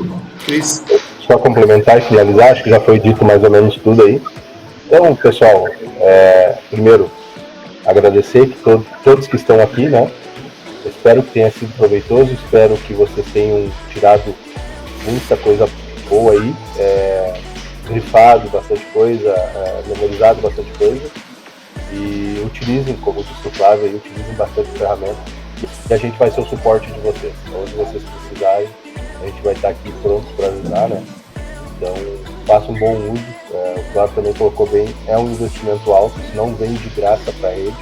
Speaker 1: Cris?
Speaker 2: Só complementar e finalizar, acho que já foi dito mais ou menos tudo aí. Então, pessoal, primeiro, agradecer que todos que estão aqui, né? Espero que tenha sido proveitoso, espero que vocês tenham tirado muita coisa boa aí, grifado bastante coisa, memorizado bastante coisa, e utilizem, como disse o Flávio, aí, utilizem bastante ferramenta, e a gente vai ser o suporte de vocês. Onde vocês precisarem, a gente vai estar aqui pronto para ajudar, né? Então, faça um bom uso. O Flávio também colocou bem, é um investimento alto, não vem de graça para a rede.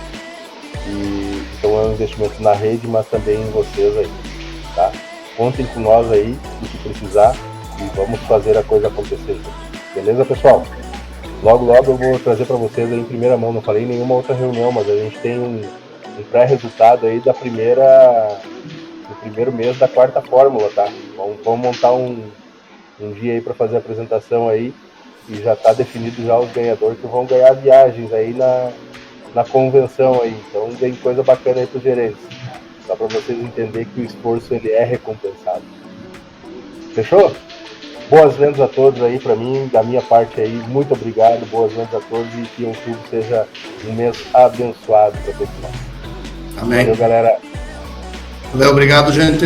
Speaker 2: Então é um investimento na rede, mas também em vocês aí, tá? Contem com nós aí, o que precisar, e vamos fazer a coisa acontecer. Beleza, pessoal? Logo eu vou trazer para vocês aí em primeira mão, não falei em nenhuma outra reunião, mas a gente tem um pré-resultado aí do primeiro mês da quarta fórmula, tá? Vamos montar um dia aí para fazer a apresentação aí, e já está definido já os ganhadores que vão ganhar viagens aí na convenção aí. Então tem coisa bacana aí para os gerentes, só para vocês entenderem que o esforço ele é recompensado. Fechou? Boas vendas a todos aí, para mim, da minha parte aí, muito obrigado, boas vendas a todos, e que outubro seja um mês abençoado para todos nós.
Speaker 1: Amém.
Speaker 2: Valeu, galera.
Speaker 1: Valeu, obrigado, gente.